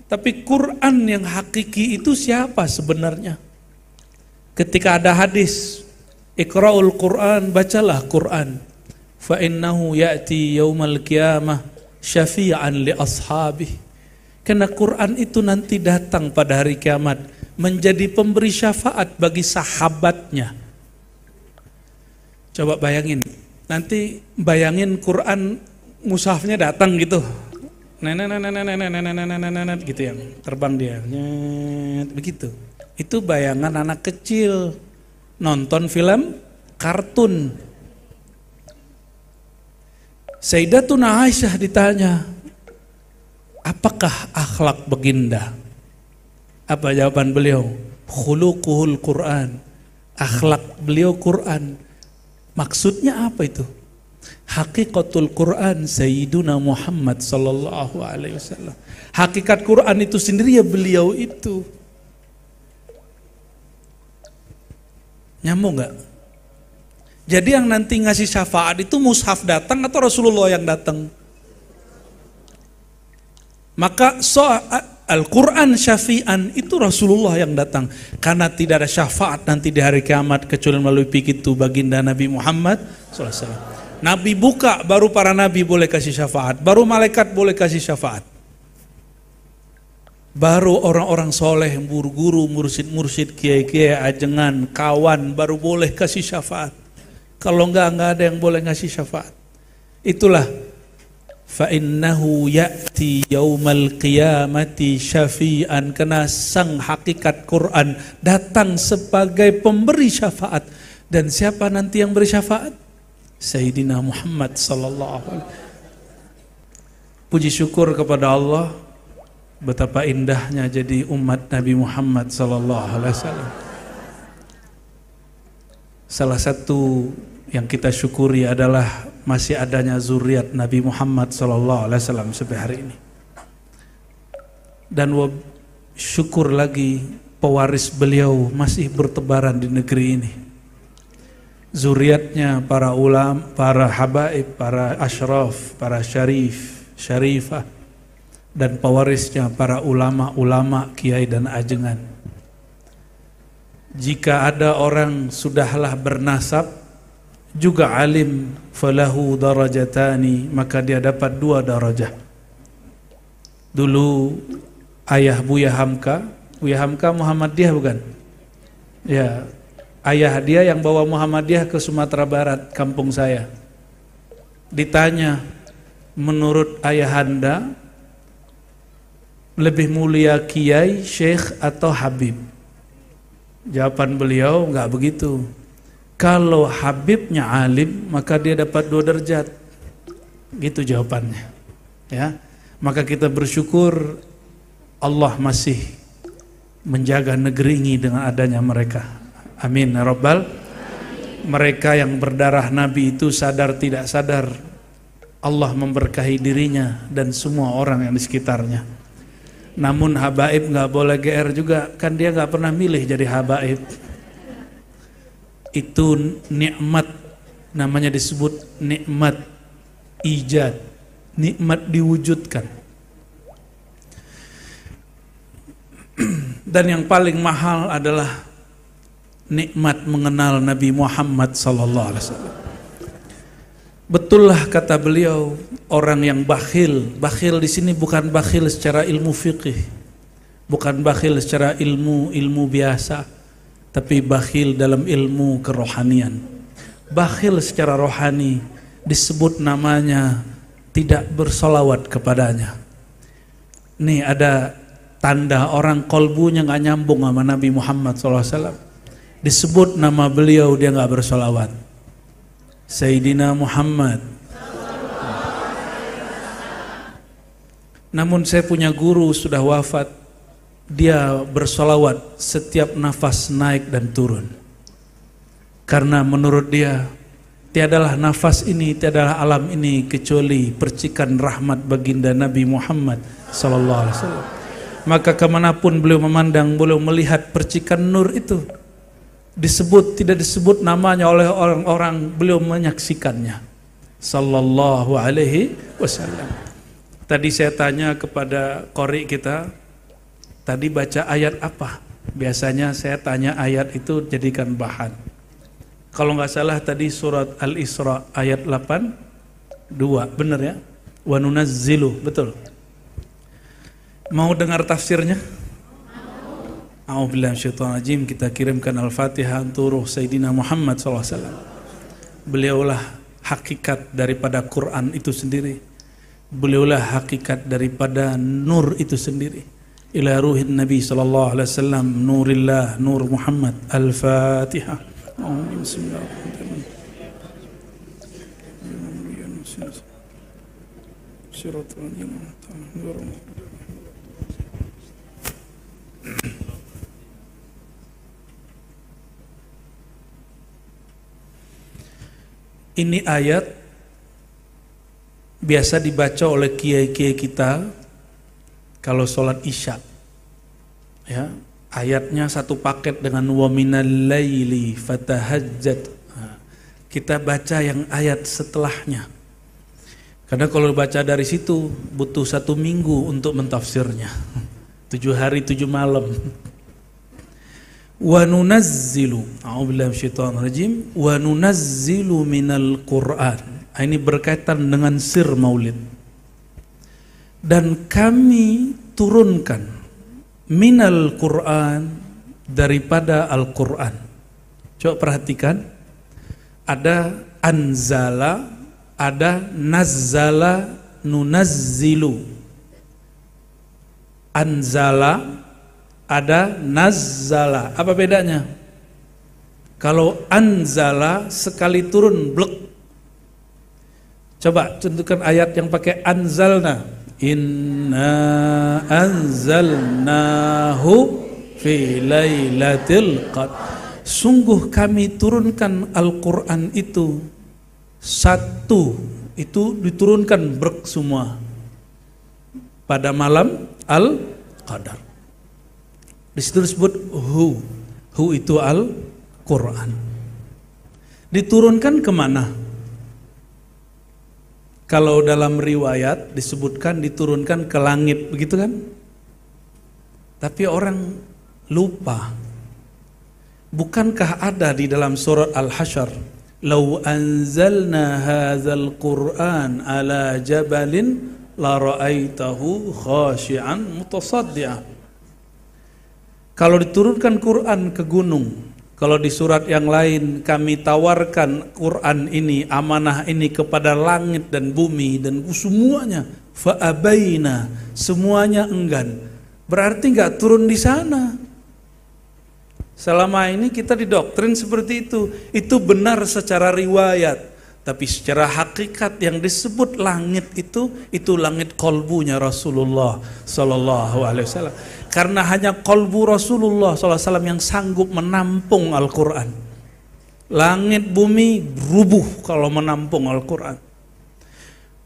Tapi Quran yang hakiki itu siapa sebenarnya? Ketika ada hadis, Iqra'ul Quran, bacalah Quran. Fa innahu ya'ti yaumal qiyamah syafi'an li ashabih. Karena Quran itu nanti datang pada hari kiamat menjadi pemberi syafaat bagi sahabatnya. Coba bayangin, nanti bayangin Quran mushafnya datang gitu. Gitu yang terbang dia. Begitu. Itu bayangan anak kecil nonton film kartun. Sayyidatuna Aisyah ditanya, apakah akhlak baginda? Apa jawaban beliau? Khuluquhul Quran. Akhlak beliau Quran. Maksudnya apa itu? Hakikatul Quran Sayyiduna Muhammad sallallahu alaihi wasallam. Hakikat Quran itu sendiri ya beliau itu. Nyambung enggak? Jadi yang nanti ngasih syafaat itu mushaf datang atau Rasulullah yang datang? Maka Al-Quran syafi'an itu Rasulullah yang datang. Karena tidak ada syafaat nanti di hari kiamat kecuali melalui pintu baginda Nabi Muhammad SAW. Nabi buka, baru para nabi boleh kasih syafaat, baru malaikat boleh kasih syafaat, baru orang-orang soleh, guru-guru, mursyid-mursyid, kiai-kiai, ajengan, kawan baru boleh kasih syafaat. Kalau enggak ada yang boleh ngasih syafaat. Itulah fa innahu ya'ti yaumal qiyamati syafi'an, karena sang hakikat Quran datang sebagai pemberi syafaat. Dan siapa nanti yang beri syafaat? Sayyidina Muhammad sallallahu alaihi wasallam. Puji syukur kepada Allah, betapa indahnya jadi umat Nabi Muhammad sallallahu alaihi wasallam. Salah satu yang kita syukuri adalah masih adanya zuriat Nabi Muhammad sallallahu alaihi wasallam sampai hari ini. Dan syukur lagi pewaris beliau masih bertebaran di negeri ini. Zuriatnya para ulama, para habaib, para asyraf, para syarif, syarifah, dan pewarisnya para ulama-ulama, kiai dan ajengan. Jika ada orang sudahlah bernasab juga alim, falahu darajatani, maka dia dapat 2 darajah. Dulu ayah Buya Hamka Muhammadiyah bukan? Ya, ayah dia yang bawa Muhammadiyah ke Sumatera Barat, kampung saya. Ditanya, menurut ayahanda lebih mulia kiai, syekh atau habib? Jawaban beliau, enggak begitu. Kalau habibnya alim, maka dia dapat 2 derajat. Gitu jawabannya. Ya, maka kita bersyukur Allah masih menjaga negeri ini dengan adanya mereka. Amin ya Rabbal. Mereka yang berdarah Nabi itu sadar tidak sadar Allah memberkahi dirinya dan semua orang yang di sekitarnya. Namun habaib nggak boleh GR juga, kan dia nggak pernah milih jadi habaib. Itu nikmat, namanya disebut nikmat ijad, nikmat diwujudkan. Dan yang paling mahal adalah nikmat mengenal Nabi Muhammad sallallahu alaihi wasallam. Betullah kata beliau, orang yang bakhil di sini bukan bakhil secara ilmu fiqih, bukan bakhil secara ilmu biasa, tapi bakhil dalam ilmu kerohanian. Bakhil secara rohani disebut namanya tidak bersolawat kepadanya. Nih ada tanda orang kolbunya nggak nyambung sama Nabi Muhammad SAW. Disebut nama beliau dia nggak bersolawat. Sayyidina Muhammad. Namun saya punya guru sudah wafat, dia bersolawat setiap nafas naik dan turun. Karena menurut dia tiadalah nafas ini, tiadalah alam ini kecuali percikan rahmat baginda Nabi Muhammad sallallahu alaihi wasallam. Maka kemanapun beliau memandang, beliau melihat percikan nur itu. Tidak disebut namanya oleh orang-orang, beliau menyaksikannya sallallahu alaihi wasallam. Tadi saya tanya kepada qori kita, Tadi baca ayat apa? Biasanya saya tanya ayat itu jadikan bahan. Kalau nggak salah tadi surat Al-Isra ayat 82, benar ya? Wa nunazzilu, betul. Mau dengar tafsirnya? A'udzubillahi minasyaitonirrajim. Kita kirimkan Al-Fatihah untuk ruh Sayyidina Muhammad SAW. Beliaulah hakikat daripada Quran itu sendiri. Beliaulah hakikat daripada nur itu sendiri. Ila ruhin Nabi sallallahu alaihi wasallam, nurillah, nur Muhammad. Al-Fatihah. Ini ayat biasa dibaca oleh kiai-kiai kita kalau sholat isya. Ya, ayatnya satu paket dengan wa minal laili fatahajjat. Nah, kita baca yang ayat setelahnya. Karena kalau baca dari situ butuh 1 minggu untuk mentafsirnya. 7 hari 7 malam. Wa nunazzilu, a'udzubillahi minasyaitonirrajim, wa nunazzilu minal Qur'an. Ini berkaitan dengan sir Maulid. Dan kami turunkan minal Qur'an, daripada Al-Qur'an. Coba perhatikan, ada anzala, ada nazzala, nunazzilu. Anzala, ada nazzala. Apa bedanya? Kalau anzala sekali turun blek. Coba tentukan ayat yang pakai anzalna. Inna anzalnahu fi lailatul qadr. Sungguh kami turunkan Al-Quran itu satu, itu diturunkan brek semua pada malam Al-Qadar. Di situ disebut hu itu Al-Quran. Diturunkan kemana? Kalau dalam riwayat disebutkan diturunkan ke langit, begitu kan? Tapi orang lupa. Bukankah ada di dalam surat Al-Hasyr, "Lau anzalna hadzal Qur'an ala jabalin la ra'aitahu khashi'an mutasaddian." Kalau diturunkan Quran ke gunung, kalau di surat yang lain kami tawarkan Quran ini, amanah ini kepada langit dan bumi dan semuanya, fa'abaina, semuanya enggan. Berarti nggak turun di sana. Selama ini kita didoktrin seperti itu. Itu benar secara riwayat, tapi secara hakikat yang disebut langit itu langit kolbunya Rasulullah Sallallahu Alaihi Wasallam. Karena hanya kolbu Rasulullah SAW yang sanggup menampung Al-Quran. Langit bumi rubuh kalau menampung Al-Quran.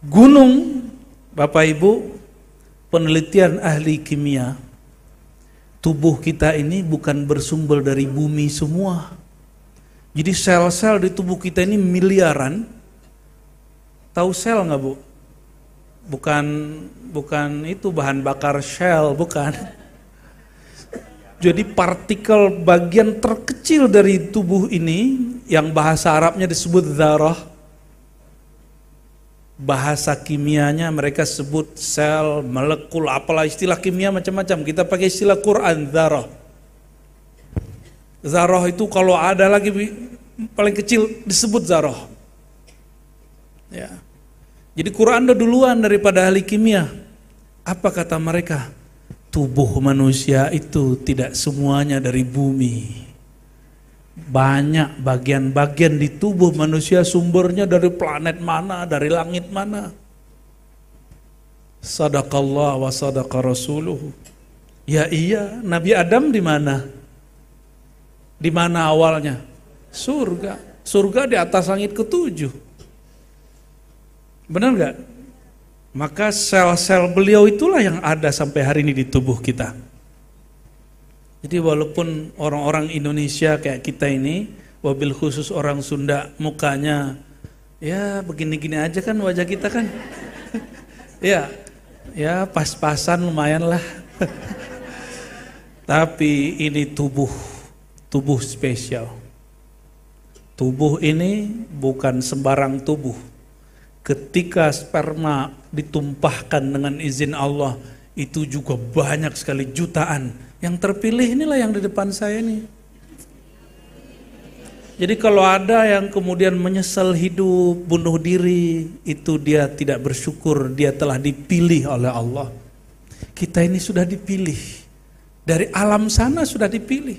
Gunung, Bapak Ibu, penelitian ahli kimia, tubuh kita ini bukan bersumber dari bumi semua. Jadi sel-sel di tubuh kita ini miliaran. Tahu sel nggak, Bu? Bukan itu bahan bakar Shell, bukan. Jadi partikel bagian terkecil dari tubuh ini yang bahasa Arabnya disebut dzarah. Bahasa kimianya mereka sebut sel, molekul, apalah istilah kimia macam-macam. Kita pakai istilah Quran, dzarah. Dzarah itu kalau ada lagi paling kecil disebut dzarah. Ya. Jadi Quran udah duluan daripada ahli kimia. Apa kata mereka? Tubuh manusia itu tidak semuanya dari bumi. Banyak bagian-bagian di tubuh manusia sumbernya dari planet mana, dari langit mana. Sadaqallah wa sadaqa rasuluhu. Ya iya, Nabi Adam di mana? Di mana awalnya? Surga. Surga di atas langit ke-7. Benar nggak? Maka sel-sel beliau itulah yang ada sampai hari ini di tubuh kita. Jadi walaupun orang-orang Indonesia kayak kita ini, wabil khusus orang Sunda, mukanya ya begini-gini aja kan wajah kita kan. Ya pas-pasan lumayan lah. Tapi ini tubuh spesial. Tubuh ini bukan sembarang tubuh. Ketika sperma ditumpahkan dengan izin Allah, itu juga banyak sekali, jutaan. Yang terpilih inilah yang di depan saya ini. Jadi kalau ada yang kemudian menyesal hidup, bunuh diri, itu dia tidak bersyukur, dia telah dipilih oleh Allah. Kita ini sudah dipilih. Dari alam sana sudah dipilih.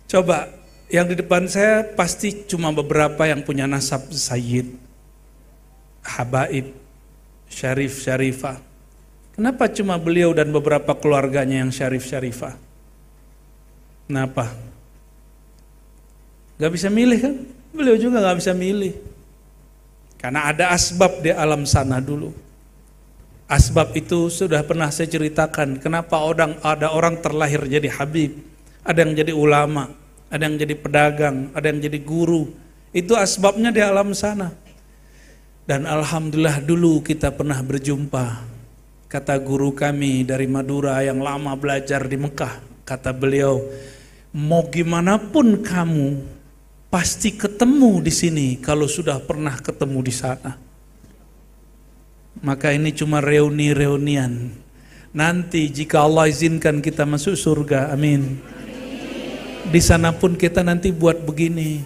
Coba, yang di depan saya pasti cuma beberapa yang punya nasab sayyid, habaib, syarif, syarifah. Kenapa cuma beliau dan beberapa keluarganya yang syarif, syarifah? Kenapa? Gak bisa milih kan? Beliau juga gak bisa milih. Karena ada asbab di alam sana dulu. Asbab itu sudah pernah saya ceritakan. Kenapa ada orang terlahir jadi habib, ada yang jadi ulama, ada yang jadi pedagang, ada yang jadi guru. Itu asbabnya di alam sana. Dan alhamdulillah dulu kita pernah berjumpa. Kata guru kami dari Madura yang lama belajar di Mekah, kata beliau, mau gimana pun kamu pasti ketemu di sini kalau sudah pernah ketemu di sana. Maka ini cuma reuni-reunian. Nanti jika Allah izinkan kita masuk surga, amin. Di sana pun kita nanti buat begini.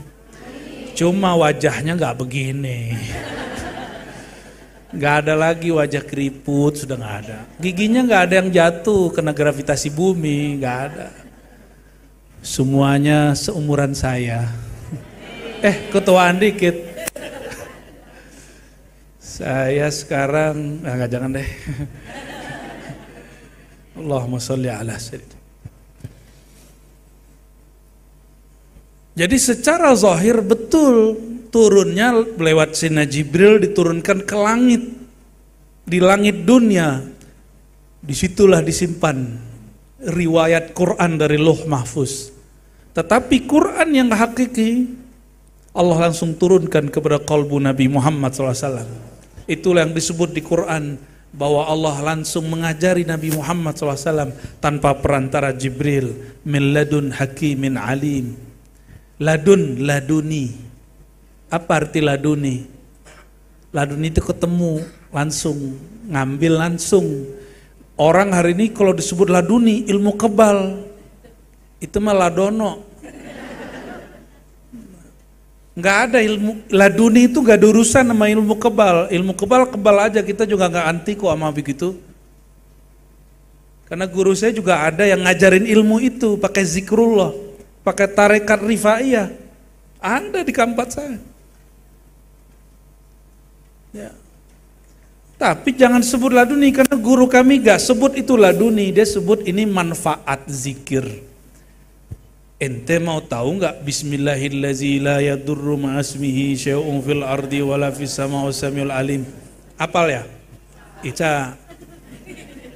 Cuma wajahnya nggak begini. Nggak ada lagi wajah keriput, sudah nggak ada. Giginya nggak ada yang jatuh kena gravitasi bumi, nggak ada. Semuanya seumuran saya. Ketuaan dikit. Saya sekarang, nggak, jangan deh. Allahumma sholli ala sayyidina. Jadi secara zahir betul turunnya lewat Sayyidina Jibril, diturunkan ke langit, di langit dunia. Disitulah disimpan riwayat Quran dari Lauh Mahfuz. Tetapi Quran yang hakiki Allah langsung turunkan kepada qalbu Nabi Muhammad SAW. Itulah yang disebut di Quran bahwa Allah langsung mengajari Nabi Muhammad SAW tanpa perantara Jibril. Min ladun hakimin alim. Laduni. Apa arti laduni? Laduni itu ketemu langsung, ngambil langsung. Orang hari ini kalau disebut laduni, ilmu kebal. Itu mah ladono. Nggak ada ilmu laduni itu, nggak ada urusan sama ilmu kebal. Ilmu kebal aja, kita juga nggak anti kok sama begitu. Karena guru saya juga ada yang ngajarin ilmu itu pakai zikrullah, pakai tarekat rifaiyah. Ada di kampus saya. Ya. Tapi jangan sebut laduni, karena guru kami nggak sebut itu laduni, dia sebut ini manfaat zikir. Ente mau tahu nggak Bismillahirrahmanirrahim la yadurru ma'asmihi syai'un fil ardi wala fis sama wasamiul alim. Apal ya? Ica.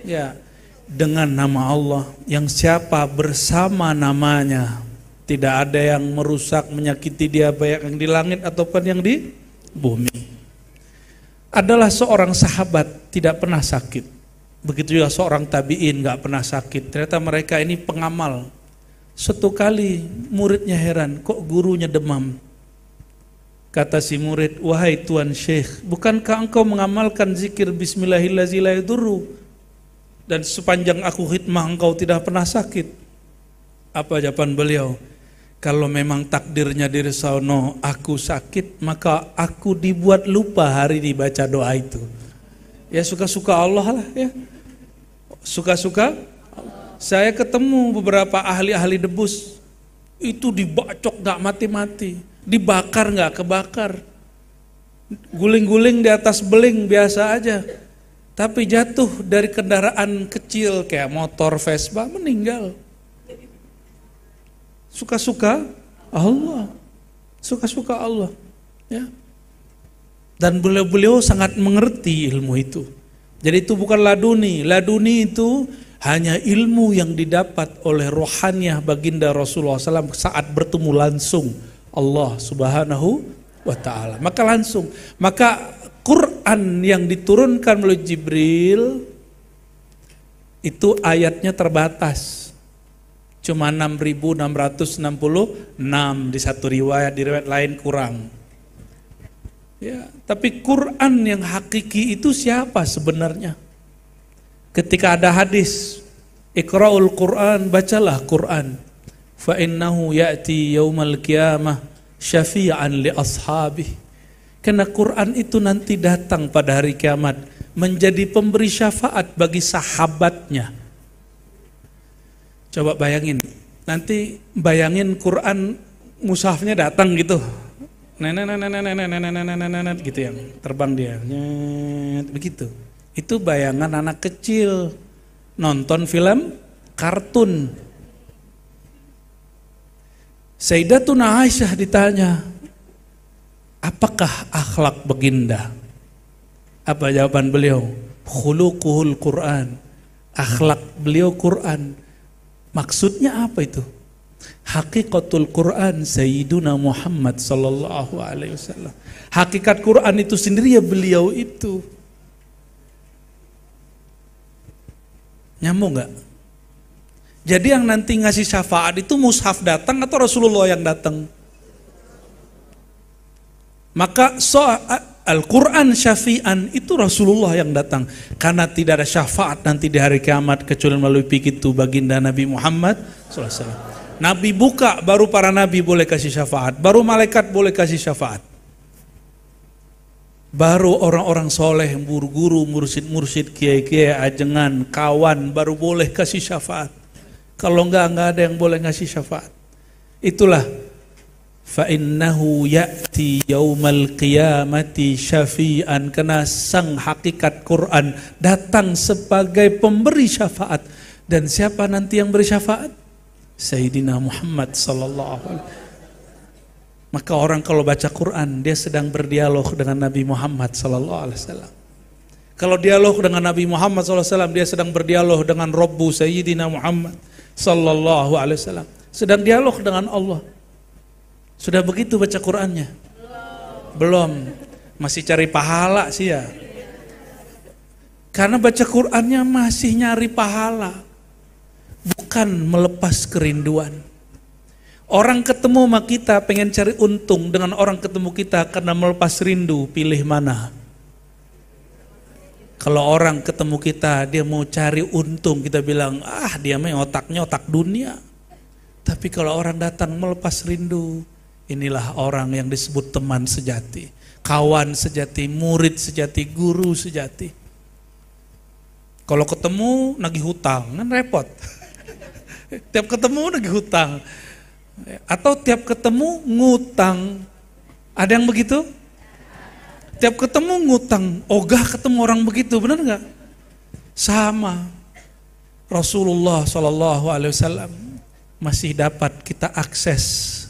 Ya, dengan nama Allah yang siapa bersama namanya tidak ada yang merusak menyakiti dia, baik yang di langit ataupun yang di bumi. Adalah seorang sahabat tidak pernah sakit. Begitu juga seorang tabi'in nggak pernah sakit. Ternyata mereka ini pengamal. Suatu kali muridnya heran, kok gurunya demam? Kata si murid, wahai Tuan Syekh, bukankah engkau mengamalkan zikir Bismillahirrahmanirrahim dan sepanjang aku khidmah engkau tidak pernah sakit? Apa jawaban beliau? Kalau memang takdirnya diri sono aku sakit, maka aku dibuat lupa hari dibaca doa itu. Ya suka-suka Allah lah ya. Suka-suka. Saya ketemu beberapa ahli-ahli debus, itu dibacok gak mati-mati, dibakar gak kebakar, guling-guling di atas beling biasa aja, tapi jatuh dari kendaraan kecil kayak motor Vespa meninggal. Suka-suka Allah, suka-suka Allah, ya. Dan beliau sangat mengerti ilmu itu. Jadi itu bukan laduni, laduni itu hanya ilmu yang didapat oleh rohaniah baginda Rasulullah SAW saat bertemu langsung Allah Subhanahu wa Ta'ala. Maka langsung, maka Quran yang diturunkan oleh Jibril Itu ayatnya terbatas. Cuma 6.666 di satu riwayat, di riwayat lain kurang. Ya, tapi Quran yang hakiki itu siapa sebenarnya? Ketika ada hadis, Iqra'ul Quran, bacalah Quran. Fa innahu ya'ti yaumal qiyamah syafi'an li ashabih. Karena Quran itu nanti datang pada hari kiamat menjadi pemberi syafaat bagi sahabatnya. Coba bayangin, nanti bayangin Quran mushafnya datang gitu. Gitu yang terbang dia. Begitu. Itu bayangan anak kecil nonton film kartun. Sayyidatuna Aisyah ditanya, apakah akhlak baginda? Apa jawaban beliau? Khuluquhul Quran. Akhlak beliau Quran. Maksudnya apa itu? Hakikatul Quran Sayyiduna Muhammad sallallahu alaihi wasallam. Hakikat Quran itu sendiri ya beliau itu. Nyambung gak? Jadi yang nanti ngasih syafaat itu mushaf datang atau Rasulullah yang datang? Maka Al-Quran syafi'an itu Rasulullah yang datang. Karena tidak ada syafaat nanti di hari kiamat kecuali melalui begitu baginda Nabi Muhammad SAW. Nabi buka, baru para nabi boleh kasih syafaat. Baru malaikat boleh kasih syafaat. Baru orang-orang soleh, guru-guru, mursyid-mursyid, kiai-kiai, ajengan, kawan, baru boleh kasih syafaat. Kalau enggak ada yang boleh ngasih syafaat. Itulah فَإِنَّهُ يَأْتِي يَوْمَ الْقِيَامَةِ syafi'an, karena sang hakikat Quran datang sebagai pemberi syafaat. Dan siapa nanti yang beri syafaat? Sayyidina Muhammad sallallahu alaihi wasallam. Maka orang kalau baca Quran, dia sedang berdialog dengan Nabi Muhammad sallallahu alaihi wasallam. Kalau dialog dengan Nabi Muhammad sallallahu alaihi wasallam, dia sedang berdialog dengan Rabbu Sayyidina Muhammad sallallahu alaihi wasallam. Sedang dialog dengan Allah. Sudah begitu baca Qurannya? Belum. Masih cari pahala sih ya. Karena baca Qurannya masih nyari pahala. Bukan melepas kerinduan. Orang ketemu sama kita pengen cari untung dengan orang ketemu kita karena melepas rindu, pilih mana? Kalau orang ketemu kita, dia mau cari untung, kita bilang, dia mah otaknya otak dunia. Tapi kalau orang datang melepas rindu, inilah orang yang disebut teman sejati, kawan sejati, murid sejati, guru sejati. Kalau ketemu nagih hutang, kan repot. Tiap ketemu nagih hutang. Atau tiap ketemu ngutang. Ada yang begitu? Tiap ketemu ngutang, ogah ketemu orang begitu, benar nggak? Sama. Rasulullah SAW masih dapat kita akses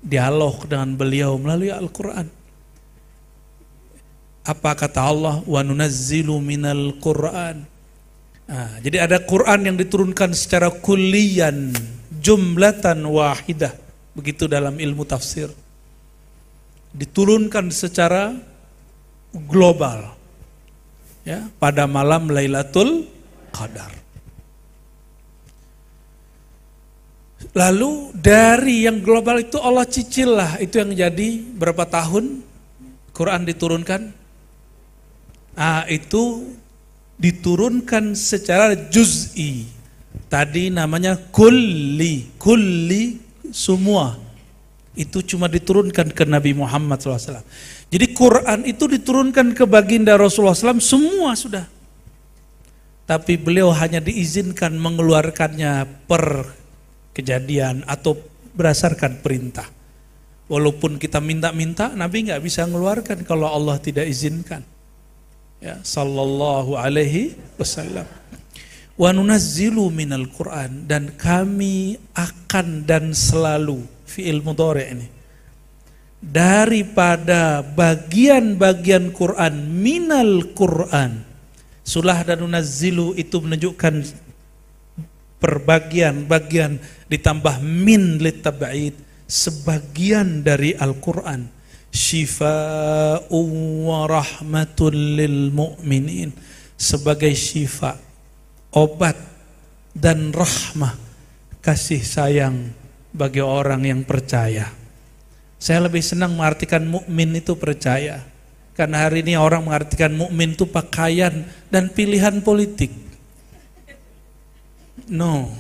dialog dengan beliau melalui Al-Quran. Apa kata Allah? Wa nunazzilu minal Quran. Jadi ada Quran yang diturunkan secara kulliyan, jumlatan wahidah. Begitu dalam ilmu tafsir. Diturunkan secara global. Ya, pada malam Lailatul Qadar. Lalu dari yang global itu Allah cicil lah, itu yang jadi berapa tahun Quran diturunkan? Itu diturunkan secara juz'i. Tadi namanya kulli semua. Itu cuma diturunkan ke Nabi Muhammad SAW. Jadi Quran itu diturunkan ke baginda Rasulullah SAW semua sudah. Tapi beliau hanya diizinkan mengeluarkannya per kejadian atau berdasarkan perintah. Walaupun kita minta-minta, Nabi nggak bisa mengeluarkan kalau Allah tidak izinkan. Ya, sallallahu alaihi wasallam. Wa nunazzilu minal Quran, dan kami akan dan selalu fi'il mudhari' ini daripada bagian-bagian Quran, minal Quran. Sulah dan nunazzilu itu menunjukkan perbagian-bagian ditambah min litab'id, sebagian dari Al-Quran. Syifa'un wa rahmatul lil mu'minin, sebagai syifa, obat dan rahmah, kasih sayang bagi orang yang percaya. Saya lebih senang mengartikan mukmin itu percaya, karena hari ini orang mengartikan mukmin itu pakaian dan pilihan politik. No,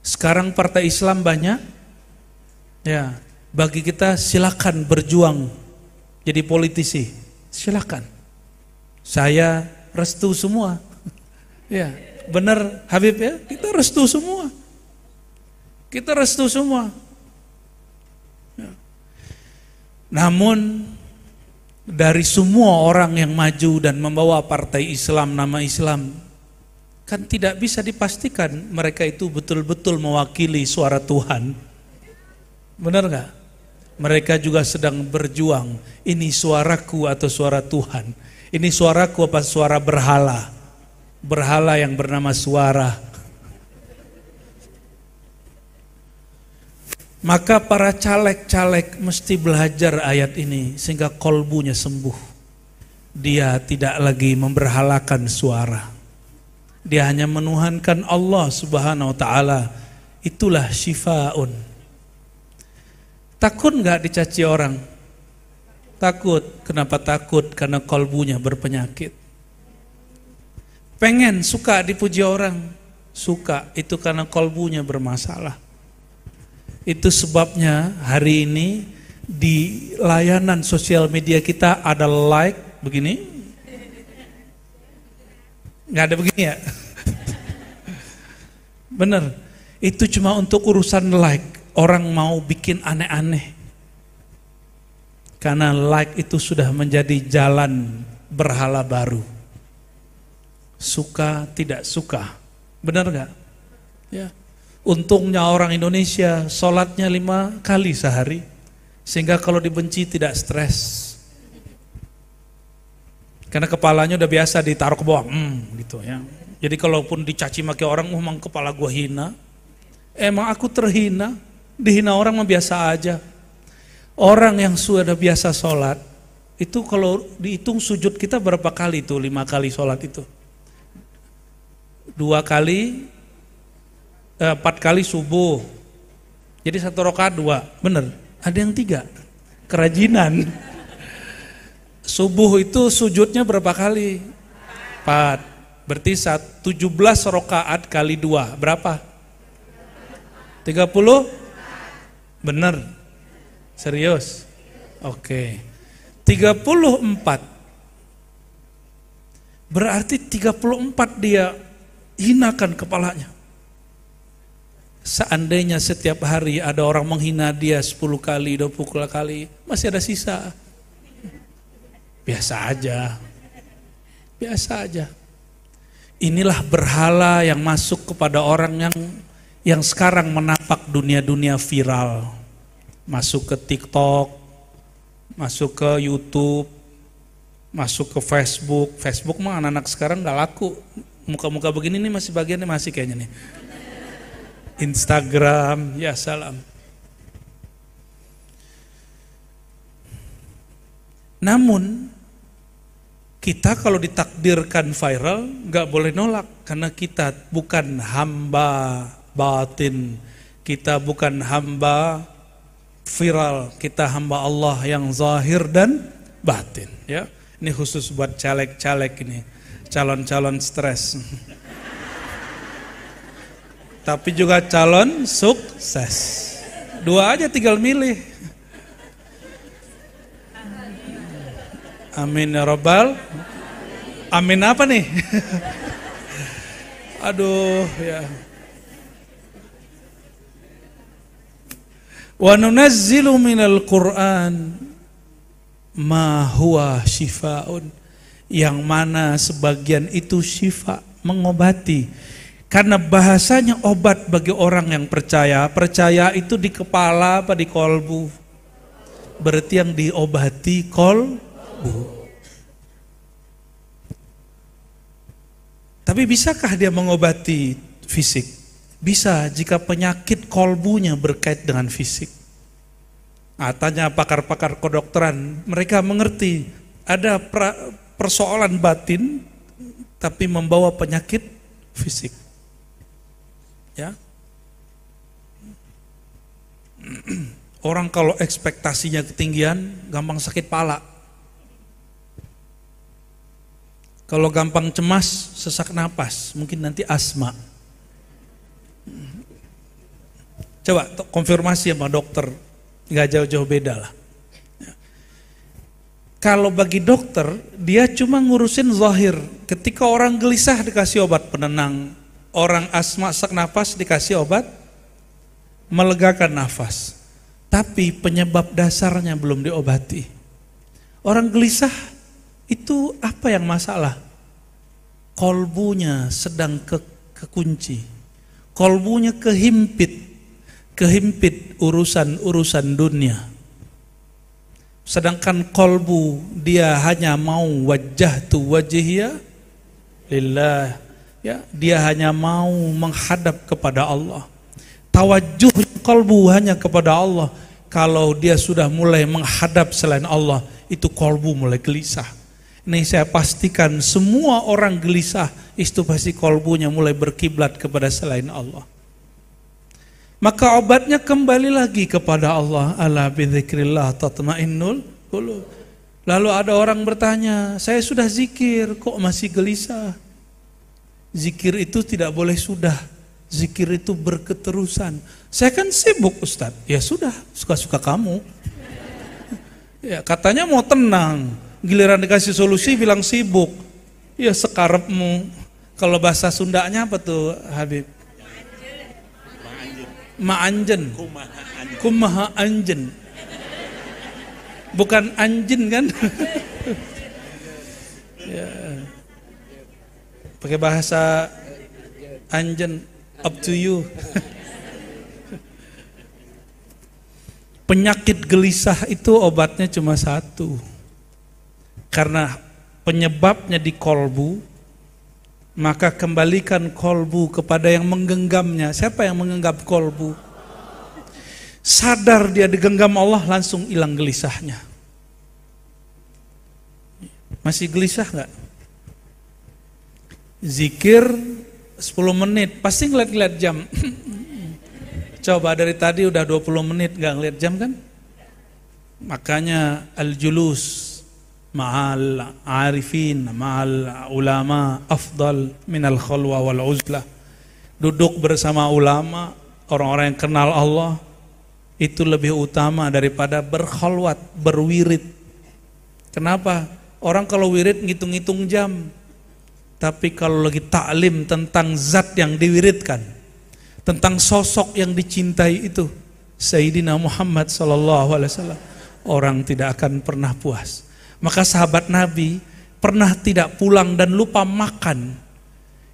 sekarang partai Islam banyak. Ya, bagi kita silakan berjuang jadi politisi, silakan. Saya restu semua. Ya, benar Habib ya, kita restu semua. Kita restu semua. Ya. Namun dari semua orang yang maju dan membawa partai Islam, nama Islam, kan tidak bisa dipastikan mereka itu betul-betul mewakili suara Tuhan. Benar gak? Mereka juga sedang berjuang. Ini suaraku atau suara Tuhan? Ini suaraku apa suara berhala? Berhala yang bernama suara. Maka para caleg-caleg mesti belajar ayat ini sehingga kolbunya sembuh. Dia tidak lagi memberhalakan suara. Dia hanya menuhankan Allah Subhanahu wa taala. Itulah syifaun. Takut nggak dicaci orang? Takut. Kenapa takut? Karena kolbunya berpenyakit. Pengen, suka dipuji orang? Suka, itu karena kolbunya bermasalah. Itu sebabnya hari ini di layanan sosial media kita ada like begini. Nggak ada begini ya? Bener, itu cuma untuk urusan like. Orang mau bikin aneh-aneh. Karena like itu sudah menjadi jalan berhala baru. Suka tidak suka. Benar gak? Ya. Untungnya orang Indonesia sholatnya 5 kali sehari. Sehingga kalau dibenci tidak stres. Karena kepalanya udah biasa ditaruh ke bawah. Gitu ya. Jadi kalaupun dicaci maki orang, memang kepala gua hina. Emang aku terhina. Dihina orang mah biasa aja. Orang yang sudah biasa sholat, itu kalau dihitung sujud kita berapa kali tuh? 5 kali sholat itu. 2 kali, 4 kali subuh. Jadi 1 rakaat 2, bener. Ada yang 3, kerajinan. Subuh itu sujudnya berapa kali? 4. Berarti 17 rakaat kali 2, berapa? 30? Bener? Serius? Oke. 34. Berarti 34 dia hinakan kepalanya. Seandainya setiap hari ada orang menghina dia 10 kali, 20 kali, masih ada sisa. Biasa aja. Biasa aja. Inilah berhala yang masuk kepada orang yang sekarang menapak dunia-dunia viral. Masuk ke TikTok, masuk ke YouTube, masuk ke Facebook. Facebook mah anak-anak sekarang gak laku. Muka-muka begini nih masih bagiannya masih kayaknya nih. Instagram, ya salam. Namun kita kalau ditakdirkan viral gak boleh nolak. Karena kita bukan hamba batin, kita bukan hamba viral, kita hamba Allah yang zahir dan batin. Ya, ini khusus buat caleg-caleg ini, calon-calon stres. Tapi juga calon sukses. 2 aja tinggal milih. Amin ya Rabbal. Amin apa nih? Aduh ya. Wa nunazzilu minal Qur'an ma huwa syifaun, yang mana sebagian itu syifa, mengobati. Karena bahasanya obat bagi orang yang percaya. Percaya itu di kepala apa di kolbu? Berarti yang diobati kolbu. Tapi bisakah dia mengobati fisik? Bisa jika penyakit kolbunya berkait dengan fisik. Tanya pakar-pakar kedokteran, mereka mengerti ada persoalan batin tapi membawa penyakit fisik. Ya. Orang kalau ekspektasinya ketinggian, gampang sakit pala. Kalau gampang cemas, sesak napas, mungkin nanti asma. Coba konfirmasi sama dokter, nggak jauh-jauh beda lah. Kalau bagi dokter, dia cuma ngurusin zahir. Ketika orang gelisah dikasih obat penenang, orang asma sesak napas dikasih obat melegakan nafas. Tapi penyebab dasarnya belum diobati. Orang gelisah itu apa yang masalah? Kolbunya sedang kekunci. Kolbunya kehimpit urusan-urusan dunia. Sedangkan kolbu dia hanya mau wajjahtu wajhiya lillah. Ya, dia hanya mau menghadap kepada Allah. Tawajuh kolbu hanya kepada Allah. Kalau dia sudah mulai menghadap selain Allah, itu kolbu mulai gelisah. Ini saya pastikan semua orang gelisah, itu pasti kolbunya mulai berkiblat kepada selain Allah. Maka obatnya kembali lagi kepada Allah. Ala bidzikrillah tatmainnul qulub. Lalu ada orang bertanya, saya sudah zikir kok masih gelisah? Zikir itu tidak boleh sudah. Zikir itu berketerusan. Saya kan sibuk Ustadz. Ya sudah, suka-suka kamu. Ya katanya mau tenang. Giliran dikasih solusi bilang sibuk. Ya sekarepmu. Kalau bahasa Sundanya apa tuh Habib? Ma'anjen. Kumaha anjen. Bukan anjen kan? Ya. Pakai bahasa anjen. Up to you. Penyakit gelisah itu obatnya cuma satu. Karena penyebabnya di kolbu, maka kembalikan kolbu kepada yang menggenggamnya. Siapa yang menggenggam kolbu? Sadar dia digenggam Allah, langsung hilang gelisahnya. Masih gelisah nggak? Zikir 10 menit, pasti ngeliat-ngeliat jam. Coba dari tadi udah 20 menit gak ngeliat jam kan? Makanya al-julus ma'al arifin, ma'al ulama afdal minal khalwa wal uzlah. Duduk bersama ulama, orang-orang yang kenal Allah, itu lebih utama daripada berkhalwat, berwirid. Kenapa? Orang kalau wirid ngitung-ngitung jam. Tapi kalau lagi taklim tentang zat yang diwiridkan, tentang sosok yang dicintai itu, Sayyidina Muhammad SAW, orang tidak akan pernah puas. Maka sahabat Nabi pernah tidak pulang dan lupa makan.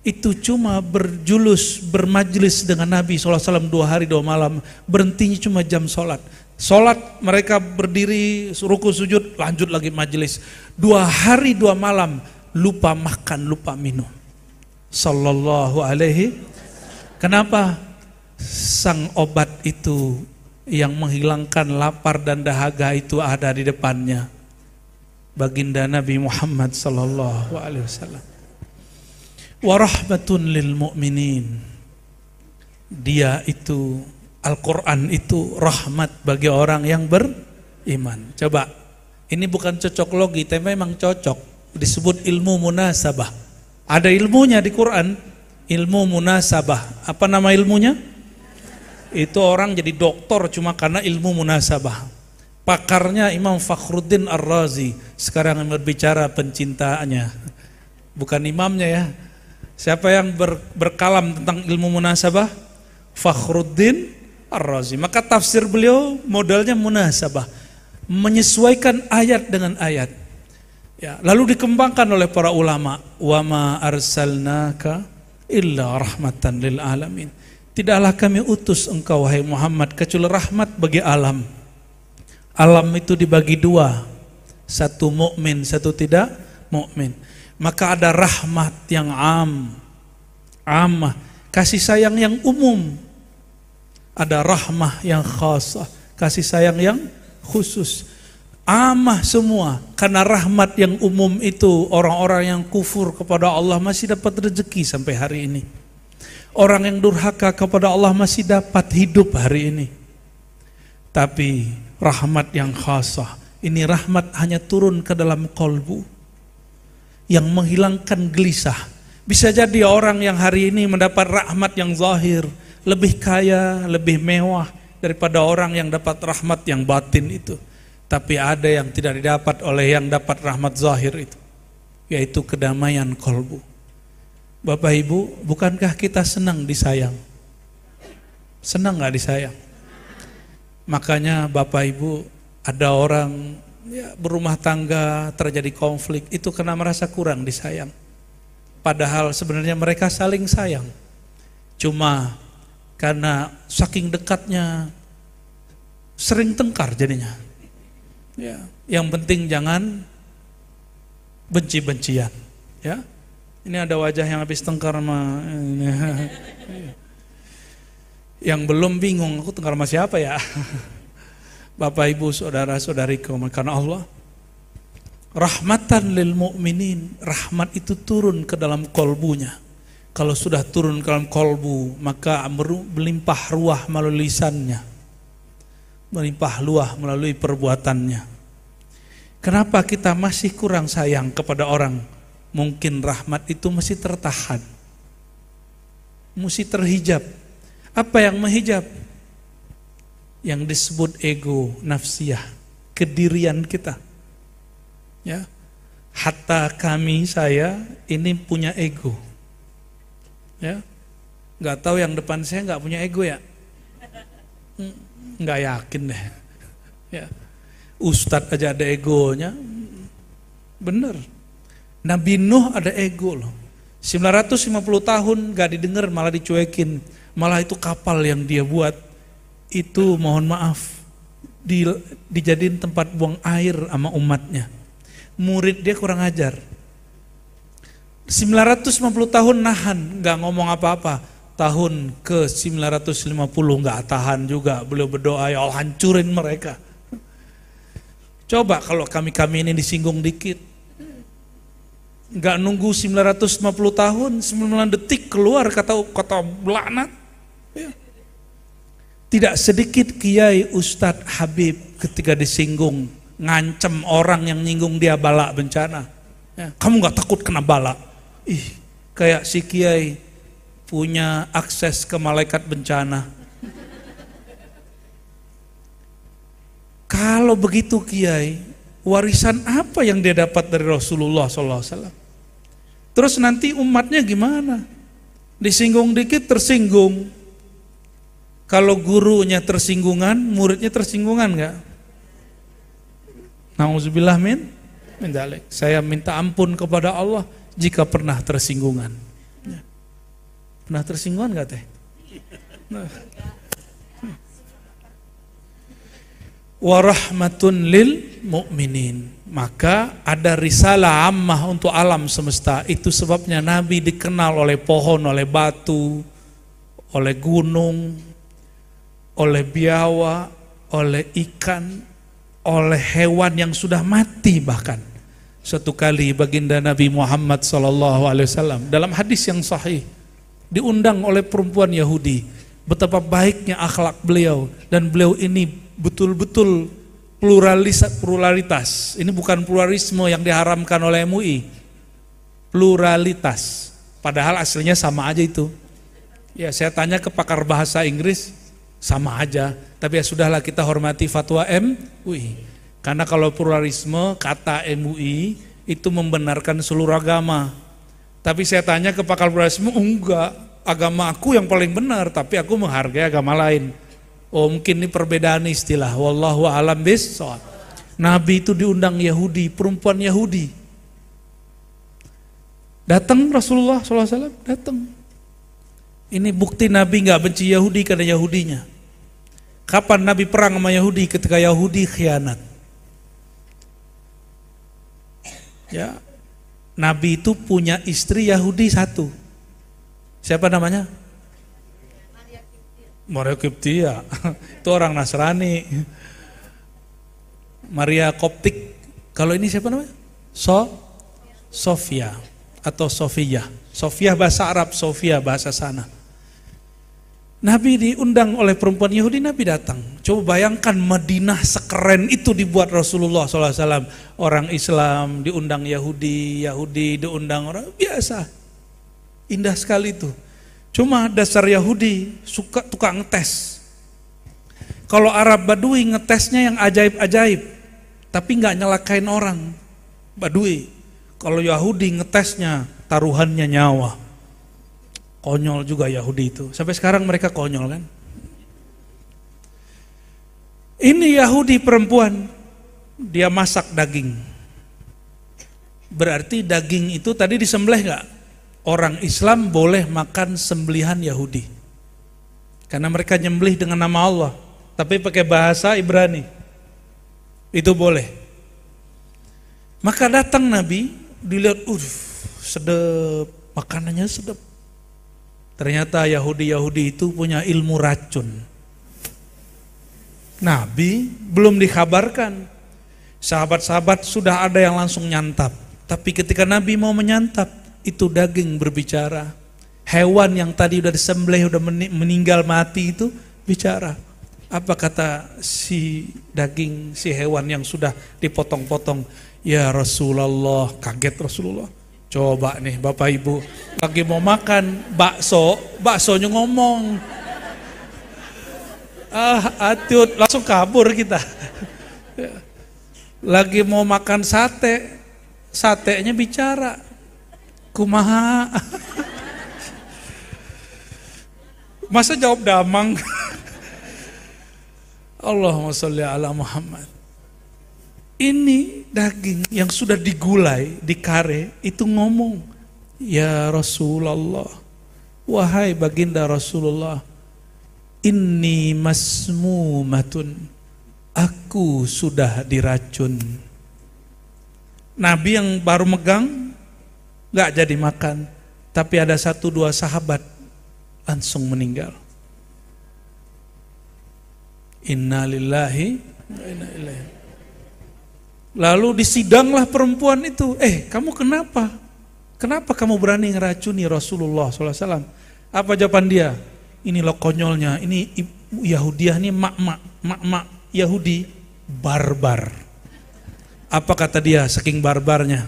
Itu cuma berjulus, bermajlis dengan Nabi SAW 2 hari 2 malam, berhentinya cuma jam sholat. Sholat mereka berdiri, ruku sujud, lanjut lagi majlis. 2 hari 2 malam, lupa makan, lupa minum. Sallallahu alaihi. Kenapa? Sang obat itu yang menghilangkan lapar dan dahaga itu ada di depannya. Baginda Nabi Muhammad sallallahu alaihi wasallam. Wa rahmatun lil mu'minin. Dia itu, Al-Quran itu rahmat bagi orang yang beriman. Coba, ini bukan cocok logi, tapi memang cocok. Disebut ilmu munasabah. Ada ilmunya di Quran, ilmu munasabah. Apa nama ilmunya? Itu orang jadi doktor cuma karena ilmu munasabah. Pakarnya Imam Fakhruddin Ar-Razi. Sekarang yang berbicara pencintaannya, bukan imamnya ya. Siapa yang berkalam tentang ilmu munasabah? Fakhruddin Ar-Razi. Maka tafsir beliau modalnya munasabah, menyesuaikan ayat dengan ayat. Ya, lalu dikembangkan oleh para ulama, wa ma arsalnaka illa rahmatan lil alamin. Tidaklah kami utus engkau wahai Muhammad kecuali rahmat bagi alam. Alam itu dibagi 2. Satu mukmin, satu tidak mukmin. Maka ada rahmat yang ammah, kasih sayang yang umum. Ada rahmah yang khasah, kasih sayang yang khusus. Amah semua, karena rahmat yang umum itu orang-orang yang kufur kepada Allah masih dapat rezeki sampai hari ini. Orang yang durhaka kepada Allah masih dapat hidup hari ini. Tapi rahmat yang khasah, ini rahmat hanya turun ke dalam kolbu, yang menghilangkan gelisah. Bisa jadi orang yang hari ini mendapat rahmat yang zahir, lebih kaya, lebih mewah daripada orang yang dapat rahmat yang batin itu. Tapi ada yang tidak didapat oleh yang dapat rahmat zahir itu, yaitu kedamaian kolbu. Bapak Ibu, bukankah kita senang disayang? Senang gak disayang? Makanya Bapak Ibu, ada orang berumah tangga terjadi konflik, itu karena merasa kurang disayang. Padahal sebenarnya mereka saling sayang. Cuma karena saking dekatnya sering tengkar jadinya. Ya, yang penting jangan benci-bencian. Ya, ini ada wajah yang habis tengkar sama yang belum bingung, aku tengkar sama siapa ya? Bapak Ibu, saudara-saudariku, karena Allah rahmatan lil mu'minin, rahmat itu turun ke dalam kolbunya. Kalau sudah turun ke dalam kolbu, maka melimpah ruah melalui lisannya, melimpah ruah melalui perbuatannya. Kenapa kita masih kurang sayang kepada orang? Mungkin rahmat itu masih tertahan, masih terhijab. Apa yang menghijab? Yang disebut ego nafsiyah, kedirian kita. Ya, hatta saya ini punya ego. Ya, nggak tahu yang depan saya nggak punya ego ya? Nggak yakin deh. Ya, Ustadz aja ada egonya, bener. Nabi Nuh ada ego loh. 950 tahun gak didengar, malah dicuekin. Malah itu kapal yang dia buat itu, mohon maaf, dijadiin tempat buang air sama umatnya. Murid dia kurang ajar. 950 tahun nahan, gak ngomong apa-apa. Tahun ke 950 gak tahan juga, beliau berdoa, ya Allah hancurin mereka. Coba kalau kami ini disinggung dikit, gak nunggu 950 tahun, 9 detik keluar kata laknat. Ya. Tidak sedikit kiai, ustadz, habib ketika disinggung, ngancem orang yang nyinggung dia bala bencana. Ya. Kamu gak takut kena bala? Ih, kayak si kiai punya akses ke malaikat bencana. Kalau begitu kiai, warisan apa yang dia dapat dari Rasulullah SAW? Terus nanti umatnya gimana? Disinggung dikit tersinggung. Kalau gurunya tersinggungan, muridnya tersinggungan enggak? Nauzubillah min dzalik. Saya minta ampun kepada Allah jika pernah tersinggungan. Pernah tersinggungan enggak teh? Nah. Warahmatun lil mu'minin. Maka ada risalah ammah untuk alam semesta. Itu sebabnya Nabi dikenal oleh pohon, oleh batu, oleh gunung, oleh biawa, oleh ikan, oleh hewan yang sudah mati bahkan. Suatu kali baginda Nabi Muhammad SAW dalam hadis yang sahih diundang oleh perempuan Yahudi. Betapa baiknya akhlak beliau, dan beliau ini betul-betul pluralitas. Ini bukan pluralisme yang diharamkan oleh MUI. Pluralitas. Padahal aslinya sama aja itu. Ya, saya tanya ke pakar bahasa Inggris, sama aja. Tapi ya sudahlah, kita hormati fatwa MUI. Karena kalau pluralisme, kata MUI itu membenarkan seluruh agama. Tapi saya tanya ke pakar pluralisme, enggak, agama aku yang paling benar, tapi aku menghargai agama lain. Oh, mungkin ini perbedaan istilah. Wallahu a'lam bishawab. Nabi itu diundang Yahudi, perempuan Yahudi. Datang Rasulullah SAW, datang. Ini bukti Nabi nggak benci Yahudi karena Yahudinya. Kapan Nabi perang sama Yahudi? Ketika Yahudi khianat. Ya, Nabi itu punya istri Yahudi satu. Siapa namanya? Maria Kiptia. Itu orang Nasrani. Maria Koptik. Kalau ini siapa namanya? Sofia atau Sofia. Sofia bahasa Arab, Sofia bahasa sana. Nabi diundang oleh perempuan Yahudi, Nabi datang. Coba bayangkan Madinah sekeren itu dibuat Rasulullah SAW. Orang Islam diundang Yahudi, Yahudi diundang orang biasa. Indah sekali itu. Cuma dasar Yahudi suka tukang ngetes. Kalau Arab Badui ngetesnya yang ajaib-ajaib, tapi nggak nyelakain orang. Badui. Kalau Yahudi ngetesnya taruhannya nyawa. Konyol juga Yahudi itu. Sampai sekarang mereka konyol kan. Ini Yahudi perempuan, dia masak daging. Berarti daging itu tadi disembelih gak? Orang Islam boleh makan sembelihan Yahudi. Karena mereka nyembelih dengan nama Allah. Tapi pakai bahasa Ibrani. Itu boleh. Maka datang Nabi, dilihat, sedap, makanannya sedap. Ternyata Yahudi-Yahudi itu punya ilmu racun. Nabi belum dikabarkan. Sahabat-sahabat sudah ada yang langsung nyantap. Tapi ketika Nabi mau menyantap, itu daging berbicara. Hewan yang tadi udah disembelih, udah meninggal mati itu bicara. Apa kata si daging, si hewan yang sudah dipotong-potong? Ya Rasulullah, kaget Rasulullah. Coba nih Bapak Ibu lagi mau makan baksonya ngomong. Atiut, langsung kabur kita. Lagi mau makan satenya bicara. Kumaha? Masa jawab damang? Allahumma sholli ala Muhammad. Ini daging yang sudah digulai, dikare, itu ngomong, ya Rasulullah, wahai baginda Rasulullah, inni masmumatun, aku sudah diracun. Nabi yang baru megang, gak jadi makan, tapi ada 1-2 sahabat langsung meninggal. Inna lillahi wa inna ilaihi. Lalu disidanglah perempuan itu, kamu kenapa? Kenapa kamu berani ngeracuni Rasulullah SAW? Apa jawaban dia? Ini loh konyolnya, ini Yahudiah ini mak Yahudi barbar. Apa kata dia saking barbarnya?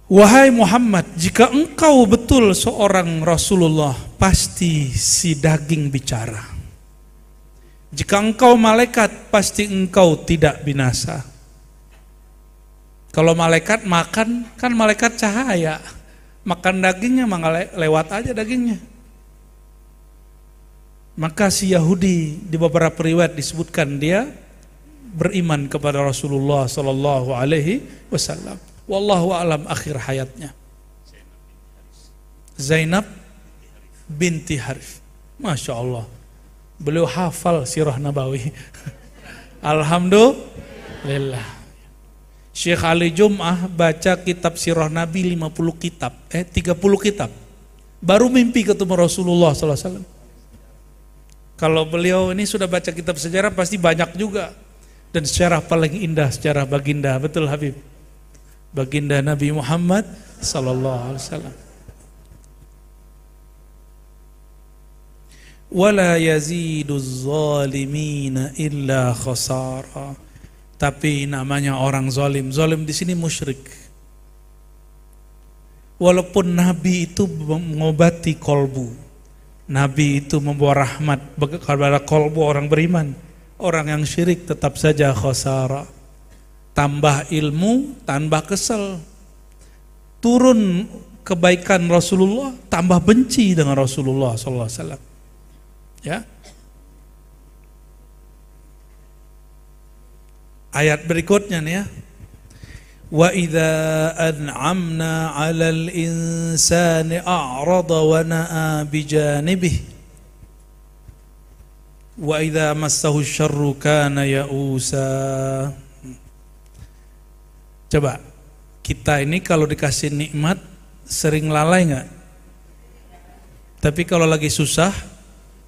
Wahai Muhammad, jika engkau betul seorang Rasulullah, pasti si daging bicara. Jika engkau malaikat, pasti engkau tidak binasa. Kalau malaikat makan, kan malaikat cahaya. Makan dagingnya, lewat aja dagingnya. Maka si Yahudi di beberapa riwayat disebutkan dia beriman kepada Rasulullah Sallallahu Alaihi Wasallam. Wallahu alam akhir hayatnya. Zainab binti Harith. Masya Allah. Beliau hafal sirah Nabawi. Alhamdulillah. Syekh Ali Jum'ah baca kitab sirah Nabi 50 kitab, 30 kitab. Baru mimpi ketemu Rasulullah SAW. Kalau beliau ini sudah baca kitab sejarah pasti banyak juga. Dan sejarah paling indah sejarah baginda, betul Habib? Baginda Nabi Muhammad sallallahu alaihi wasallam. Wala yaziduz zalimina illa khasara. Tapi namanya orang zalim. Zalim di sini musyrik. Walaupun Nabi itu mengobati kolbu, Nabi itu membawa rahmat kepada kolbu orang beriman, orang yang syirik tetap saja khasara. Tambah ilmu, tambah kesel. Turun kebaikan Rasulullah, tambah benci dengan Rasulullah SAW. Ya. Ayat berikutnya nih ya. Wa idza an'amna 'alal insani a'rada wa na'a bijanibihi wa idza massahu syarru kana ya'usa. Coba kita ini kalau dikasih nikmat sering lalai enggak? Tapi kalau lagi susah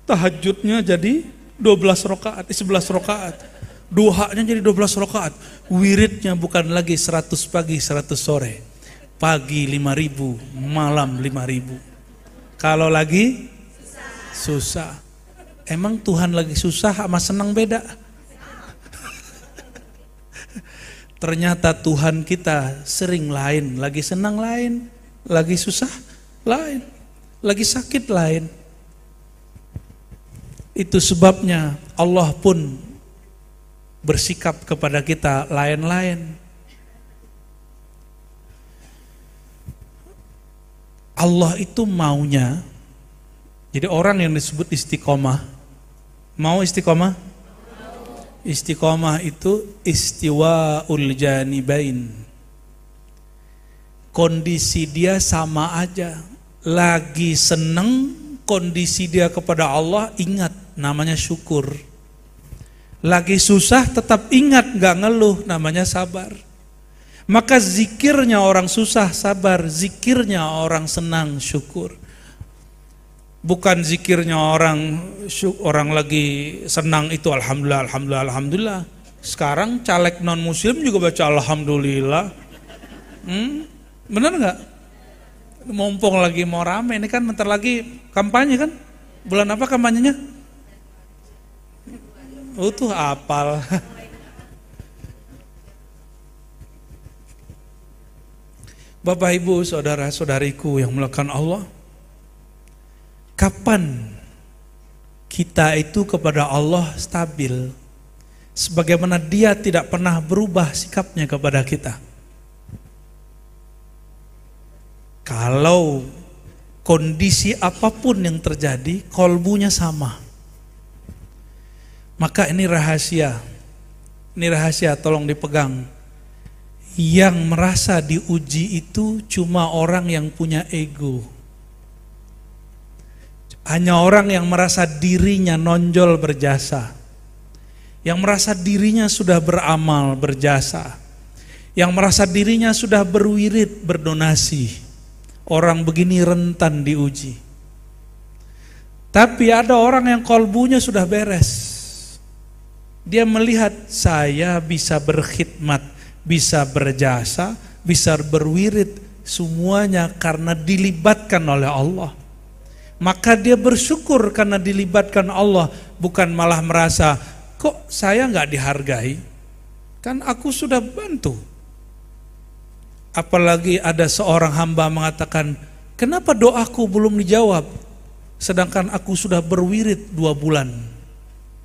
tahajudnya jadi 12 rakaat, 11 rakaat. Duhanya jadi 12 rakaat. Wiridnya bukan lagi 100 pagi 100 sore. Pagi 5.000, malam 5.000. Kalau lagi Susah. Emang Tuhan lagi susah sama senang beda? Ternyata Tuhan kita sering lain, lagi senang lain, lagi susah lain, lagi sakit lain. Itu sebabnya Allah pun bersikap kepada kita lain-lain. Allah itu maunya, jadi orang yang disebut istiqomah, mau istiqomah? Istiqomah itu istiwaul janibain. Kondisi dia sama aja. Lagi seneng, kondisi dia kepada Allah ingat, namanya syukur. Lagi susah tetap ingat, gak ngeluh, namanya sabar. Maka zikirnya orang susah sabar, zikirnya orang senang syukur. Bukan zikirnya orang lagi senang itu alhamdulillah, alhamdulillah, alhamdulillah. Sekarang caleg non muslim juga baca alhamdulillah. Bener nggak? Mumpung lagi mau rame, ini kan bentar lagi kampanye kan? Bulan apa kampanyenya? Tuh apal. Bapak Ibu, saudara-saudariku yang melakukan Allah, kapan kita itu kepada Allah stabil, sebagaimana Dia tidak pernah berubah sikapnya kepada kita? Kalau kondisi apapun yang terjadi, kolbunya sama. Maka ini rahasia, tolong dipegang. Yang merasa diuji itu cuma orang yang punya ego. Hanya orang yang merasa dirinya nonjol berjasa, yang merasa dirinya sudah beramal berjasa, yang merasa dirinya sudah berwirid berdonasi. Orang begini rentan diuji. Tapi ada orang yang kolbunya sudah beres. Dia melihat saya bisa berkhidmat, bisa berjasa, bisa berwirid, semuanya karena dilibatkan oleh Allah. Maka dia bersyukur karena dilibatkan Allah, bukan malah merasa, kok saya nggak dihargai? Kan aku sudah bantu. Apalagi ada seorang hamba mengatakan, kenapa doaku belum dijawab? Sedangkan aku sudah berwirid 2 bulan.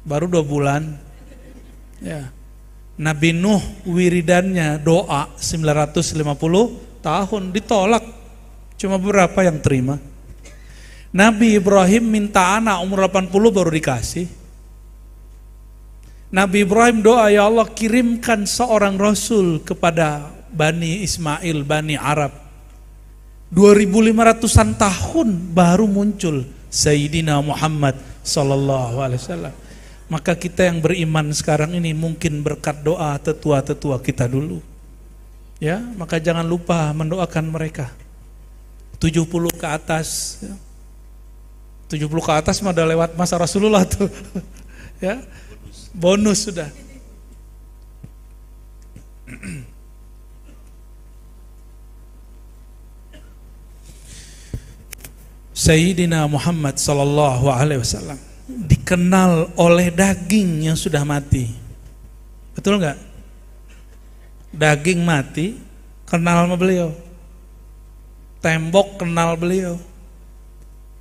Baru 2 bulan. Ya. Nabi Nuh wiridannya doa 950 tahun ditolak. Cuma beberapa yang terima. Nabi Ibrahim minta anak umur 80 baru dikasih. Nabi Ibrahim doa, ya Allah kirimkan seorang Rasul kepada Bani Ismail, Bani Arab. 2500-an tahun baru muncul Sayyidina Muhammad sallallahu alaihi wasallam. Maka kita yang beriman sekarang ini mungkin berkat doa tetua-tetua kita dulu. Ya, maka jangan lupa mendoakan mereka. 70 ke atas ya. 70 ke atas mah udah lewat masa Rasulullah tuh. Ya. Bonus sudah. Sayyidina Muhammad sallallahu alaihi wasallam dikenal oleh daging yang sudah mati. Betul nggak? Daging mati kenal sama beliau. Tembok kenal beliau.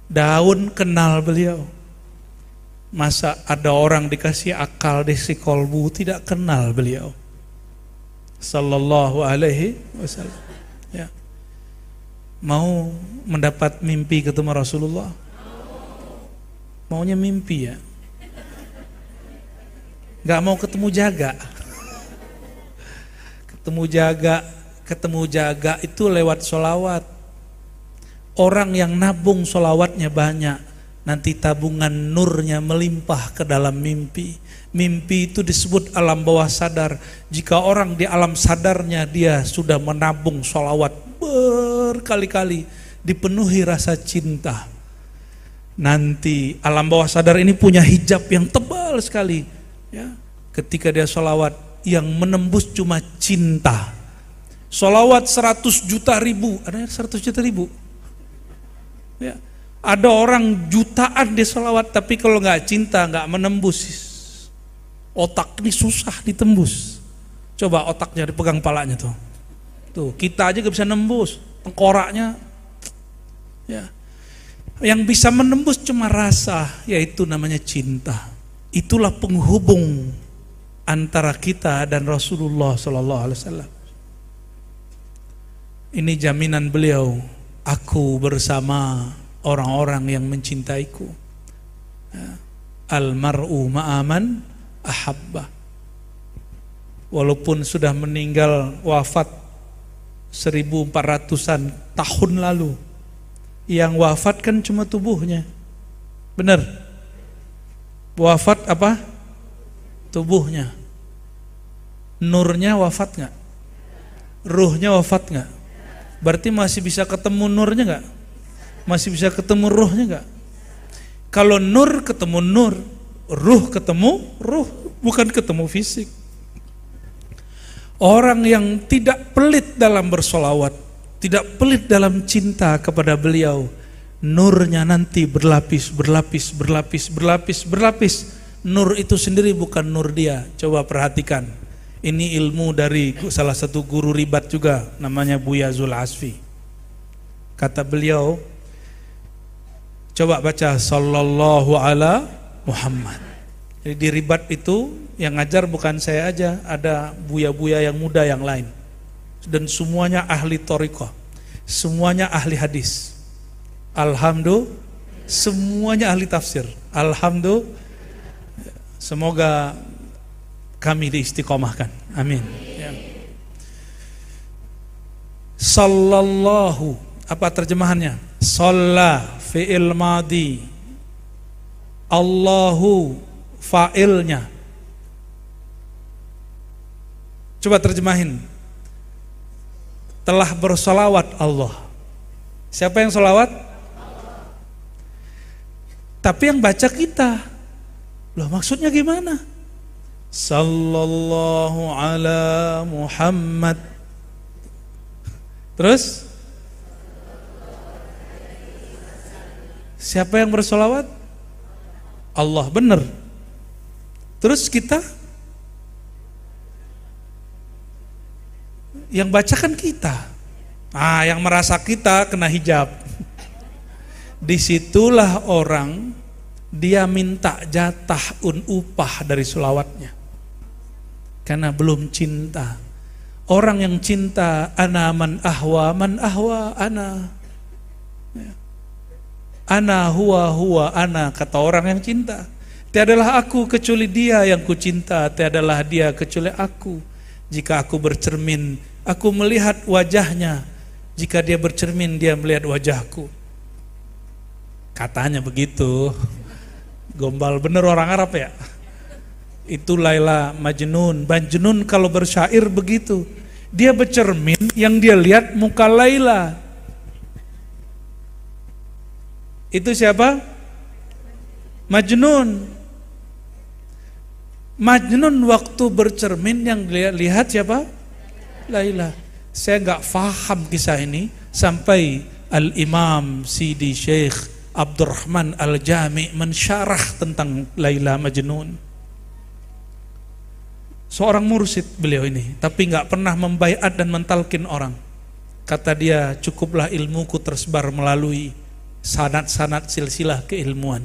Daun kenal beliau. Masa ada orang dikasih akal, dikasih kolbu tidak kenal beliau sallallahu alaihi wasallam. Ya. Mau mendapat mimpi ketemu Rasulullah? Maunya mimpi ya? Gak mau ketemu jaga? Ketemu jaga itu lewat sholawat. Orang yang nabung sholawatnya banyak, nanti tabungan nurnya melimpah ke dalam mimpi. Mimpi itu disebut alam bawah sadar. Jika orang di alam sadarnya dia sudah menabung sholawat berkali-kali, dipenuhi rasa cinta, nanti alam bawah sadar ini punya hijab yang tebal sekali ya. Ketika dia sholawat, yang menembus cuma cinta. Sholawat 100 juta ribu, ada 100 juta ribu ya. Ada orang jutaan di sholawat, tapi kalau nggak cinta nggak menembus. Otak ini susah ditembus. Coba otaknya dipegang palanya tuh. Tuh kita aja nggak bisa nembus, tengkoraknya. Ya. Yang bisa menembus cuma rasa, yaitu namanya cinta. Itulah penghubung antara kita dan Rasulullah Sallallahu Alaihi Wasallam. Ini jaminan beliau. Aku bersama orang-orang yang mencintaiku. Almar'u ma'aman ahabba. Walaupun sudah meninggal wafat 1400-an tahun lalu, yang wafat kan cuma tubuhnya. Benar? Wafat apa? Tubuhnya. Nurnya wafat nggak? Ruhnya wafat nggak? Berarti masih bisa ketemu nurnya nggak? Masih bisa ketemu ruhnya nggak? Kalau nur ketemu nur, ruh ketemu ruh, bukan ketemu fisik. Orang yang tidak pelit dalam bersolawat, tidak pelit dalam cinta kepada beliau, nurnya nanti berlapis, berlapis, berlapis, berlapis, berlapis. Nur itu sendiri bukan nur dia. Coba perhatikan. Ini ilmu dari salah satu guru ribat juga, namanya Buya Zul Asfi. Kata beliau, coba baca sallallahu ala Muhammad. Jadi di ribat itu yang ngajar bukan saya aja, ada buya-buya yang muda yang lain. Dan semuanya ahli thariqah, semuanya ahli hadis. Alhamdulillah, semuanya ahli tafsir. Alhamdulillah, semoga kami diistiqomahkan. Amin. Ya. Sallallahu, apa terjemahannya? Shalla fi'il madi, Allahu fa'ilnya. Coba terjemahin. Telah bersolawat Allah. Siapa yang solawat? Allah. Tapi yang baca kita. Loh, maksudnya gimana? Sallallahu ala Muhammad. Terus? Siapa yang bersolawat? Allah, benar. Terus kita? Yang bacakan kita. Yang merasa kita kena hijab. Disitulah orang dia minta jatah upah dari selawatnya. Karena belum cinta. Orang yang cinta, ana man ahwa ana. Ana huwa ana, kata orang yang cinta. Tiadalah aku kecuali dia yang ku cinta, tiadalah dia kecuali aku. Jika aku bercermin, aku melihat wajahnya. Jika dia bercermin, dia melihat wajahku. Katanya begitu. Gombal bener orang Arab ya. Itu Laila Majnun. Majnun kalau bersyair begitu. Dia bercermin, yang dia lihat muka Laila. Itu siapa? Majnun. Majnun waktu bercermin yang lihat siapa? Laila. Saya nggak faham kisah ini sampai Al-Imam Sidi Syekh Abdurrahman Al-Jami mensyarah tentang Laila Majnun. Seorang mursyid beliau ini, tapi nggak pernah membaiat dan mentalkin orang. Kata dia, cukuplah ilmuku tersebar melalui sanad-sanad silsilah keilmuan.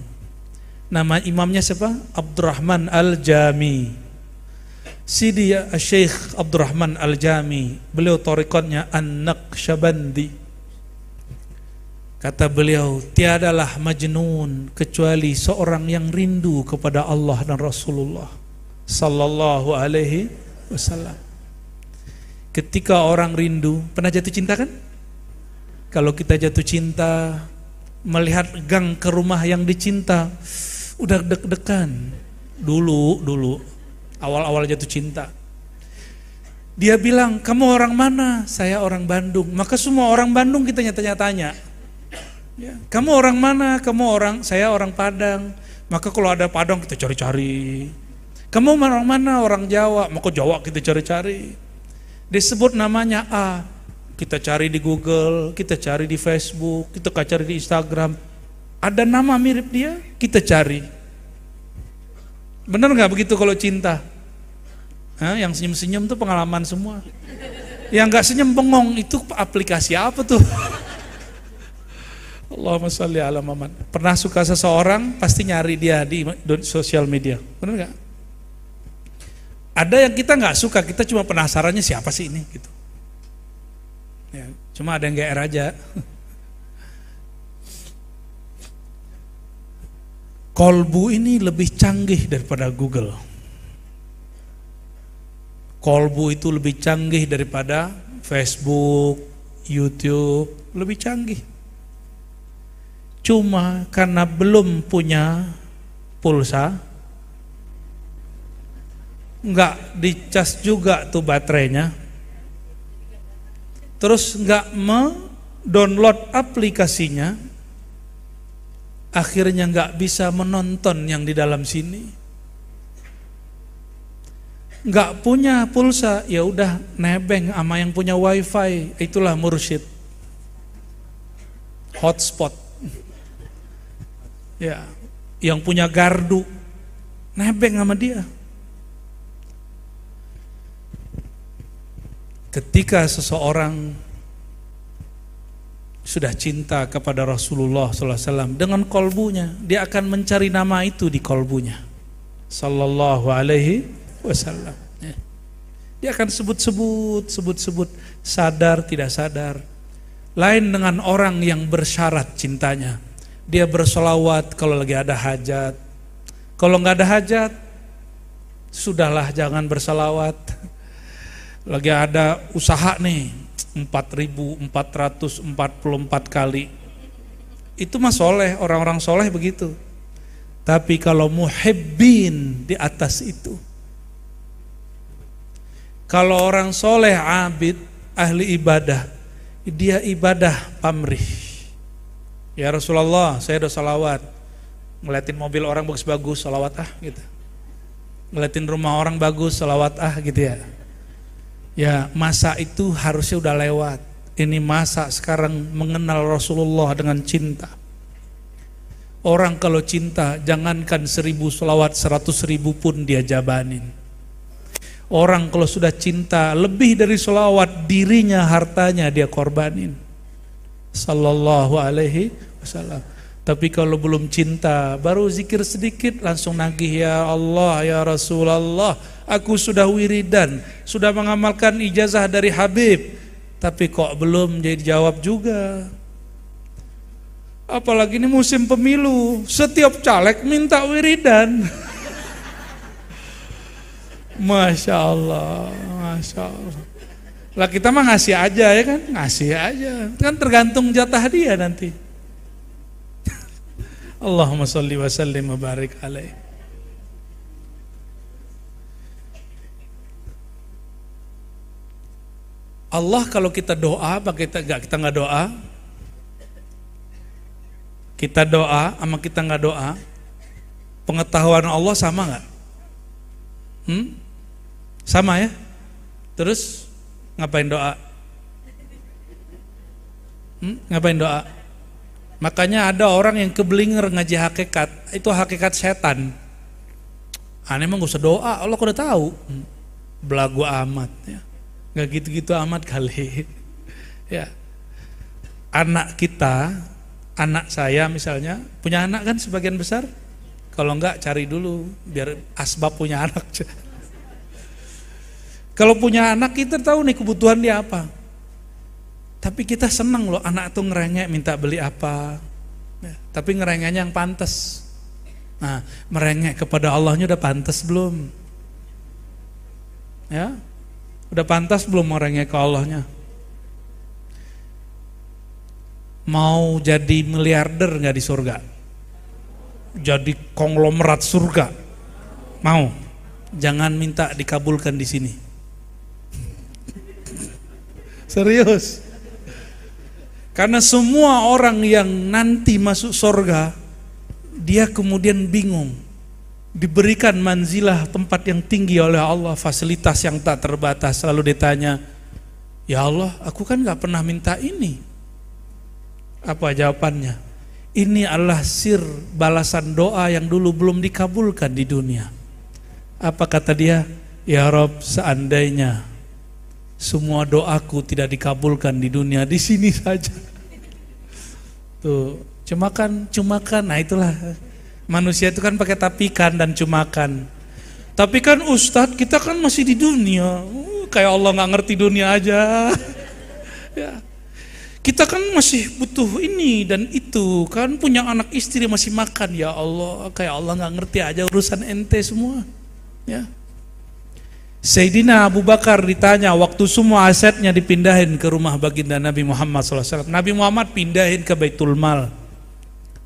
Nama imamnya siapa? Abdurrahman Al-Jami. Sidi Syekh Abdurrahman Al-Jami, beliau thariqatnya An-Naqsyabandi. Kata beliau, tiadalah majnun kecuali seorang yang rindu kepada Allah dan Rasulullah Sallallahu Alaihi Wasallam. Ketika orang rindu, pernah jatuh cinta kan? Kalau kita jatuh cinta, melihat gang ke rumah yang dicinta, udah deg-degan. Dulu awal-awal jatuh cinta. Dia bilang, kamu orang mana? Saya orang Bandung. Maka semua orang Bandung kita tanya-tanya. Ya, kamu orang mana? Saya orang Padang. Maka kalau ada Padang kita cari-cari. Kamu orang mana? Orang Jawa. Maka Jawa kita cari-cari. Disebut namanya A. Kita cari di Google, kita cari di Facebook, kita cari di Instagram. Ada nama mirip dia, kita cari. Benar nggak begitu kalau cinta? Yang senyum-senyum tuh pengalaman semua. Yang nggak senyum bengong itu aplikasi apa tuh? Allahumma sholli ala Muhammad. Pernah suka seseorang pasti nyari dia di sosial media, benar nggak? Ada yang kita nggak suka, kita cuma penasarannya siapa sih ini gitu. Ya, cuma ada yang GR aja. Kolbu ini lebih canggih daripada Google. Kolbu itu lebih canggih daripada Facebook, YouTube, lebih canggih. Cuma karena belum punya pulsa, nggak dicas juga tuh baterainya, terus nggak download aplikasinya, akhirnya nggak bisa menonton yang di dalam sini. Nggak punya pulsa, ya udah nebeng sama yang punya wifi, itulah mursyid, hotspot. Ya, yang punya gardu, nebeng sama dia. Ketika seseorang sudah cinta kepada Rasulullah SAW dengan kolbunya, dia akan mencari nama itu di kolbunya, Sallallahu Alaihi Wasallam. Dia akan sebut-sebut, sadar tidak sadar. Lain dengan orang yang bersyarat cintanya, dia bersolawat kalau lagi ada hajat. Kalau nggak ada hajat, sudahlah jangan bersolawat. Lagi ada usaha nih 4.444 kali, itu mah soleh, orang-orang soleh begitu. Tapi kalau muhibbin di atas itu, kalau orang soleh abid, ahli ibadah, dia ibadah pamrih. Ya Rasulullah, saya udah salawat, ngeliatin mobil orang bagus-bagus, salawat gitu. Ngeliatin rumah orang bagus, salawat gitu ya. Ya masa itu harusnya udah lewat. Ini masa sekarang mengenal Rasulullah dengan cinta. Orang kalau cinta, jangankan 1000 salawat, 100.000 pun dia jabanin. Orang kalau sudah cinta, lebih dari salawat, dirinya, hartanya dia korbanin. Sallallahu Alaihi Wasallam. Tapi kalau belum cinta, baru zikir sedikit langsung nagih, ya Allah, ya Rasulullah, aku sudah wiridan, sudah mengamalkan ijazah dari Habib, tapi kok belum jadi jawab juga. Apalagi ini musim pemilu, setiap caleg minta wiridan. Masya Allah, Masya Allah. Lah kita mah ngasih aja ya kan, ngasih aja, kan tergantung jatah dia nanti. Allahumma sholli wa sallim wa barik alaih. Allah kalau kita doa, apa kita nggak doa? Kita doa sama kita nggak doa, pengetahuan Allah sama nggak? Sama ya? Terus ngapain doa? Ngapain doa? Makanya ada orang yang keblinger ngaji hakikat, itu hakikat setan. Aneh emang gak usah doa, Allah udah tahu. Belagu amat ya. Gak gitu-gitu amat kali. Ya. Anak kita, anak saya misalnya, punya anak kan sebagian besar. Kalau enggak cari dulu biar asbab punya anak. Kalau punya anak kita tahu nih kebutuhan dia apa. Tapi kita senang loh anak tuh ngerengek minta beli apa. Ya, tapi ngerengeknya yang pantas. Nah, merengek kepada Allahnya udah pantas belum? Ya, udah pantas belum merengek ke Allahnya? Mau jadi miliarder nggak di surga? Jadi konglomerat surga? Mau? Jangan minta dikabulkan di sini. Serius. Karena semua orang yang nanti masuk surga, dia kemudian bingung. Diberikan manzilah, tempat yang tinggi oleh Allah, fasilitas yang tak terbatas. Lalu ditanya, ya Allah, aku kan gak pernah minta ini. Apa jawabannya? Ini adalah sir balasan doa yang dulu belum dikabulkan di dunia. Apa kata dia? Ya Rob, seandainya semua doaku tidak dikabulkan di dunia, di sini saja. Tuh, cumakan. Nah itulah manusia itu kan pakai tapikan dan cumakan. Tapi kan Ustadz, kita kan masih di dunia. Kayak Allah nggak ngerti dunia aja. Ya. Kita kan masih butuh ini dan itu, kan punya anak istri masih makan, ya Allah, kayak Allah nggak ngerti aja urusan ente semua. Ya. Sayyidina Abu Bakar ditanya waktu semua asetnya dipindahin ke rumah baginda Nabi Muhammad SAW. Nabi Muhammad pindahin ke Baitul Mal.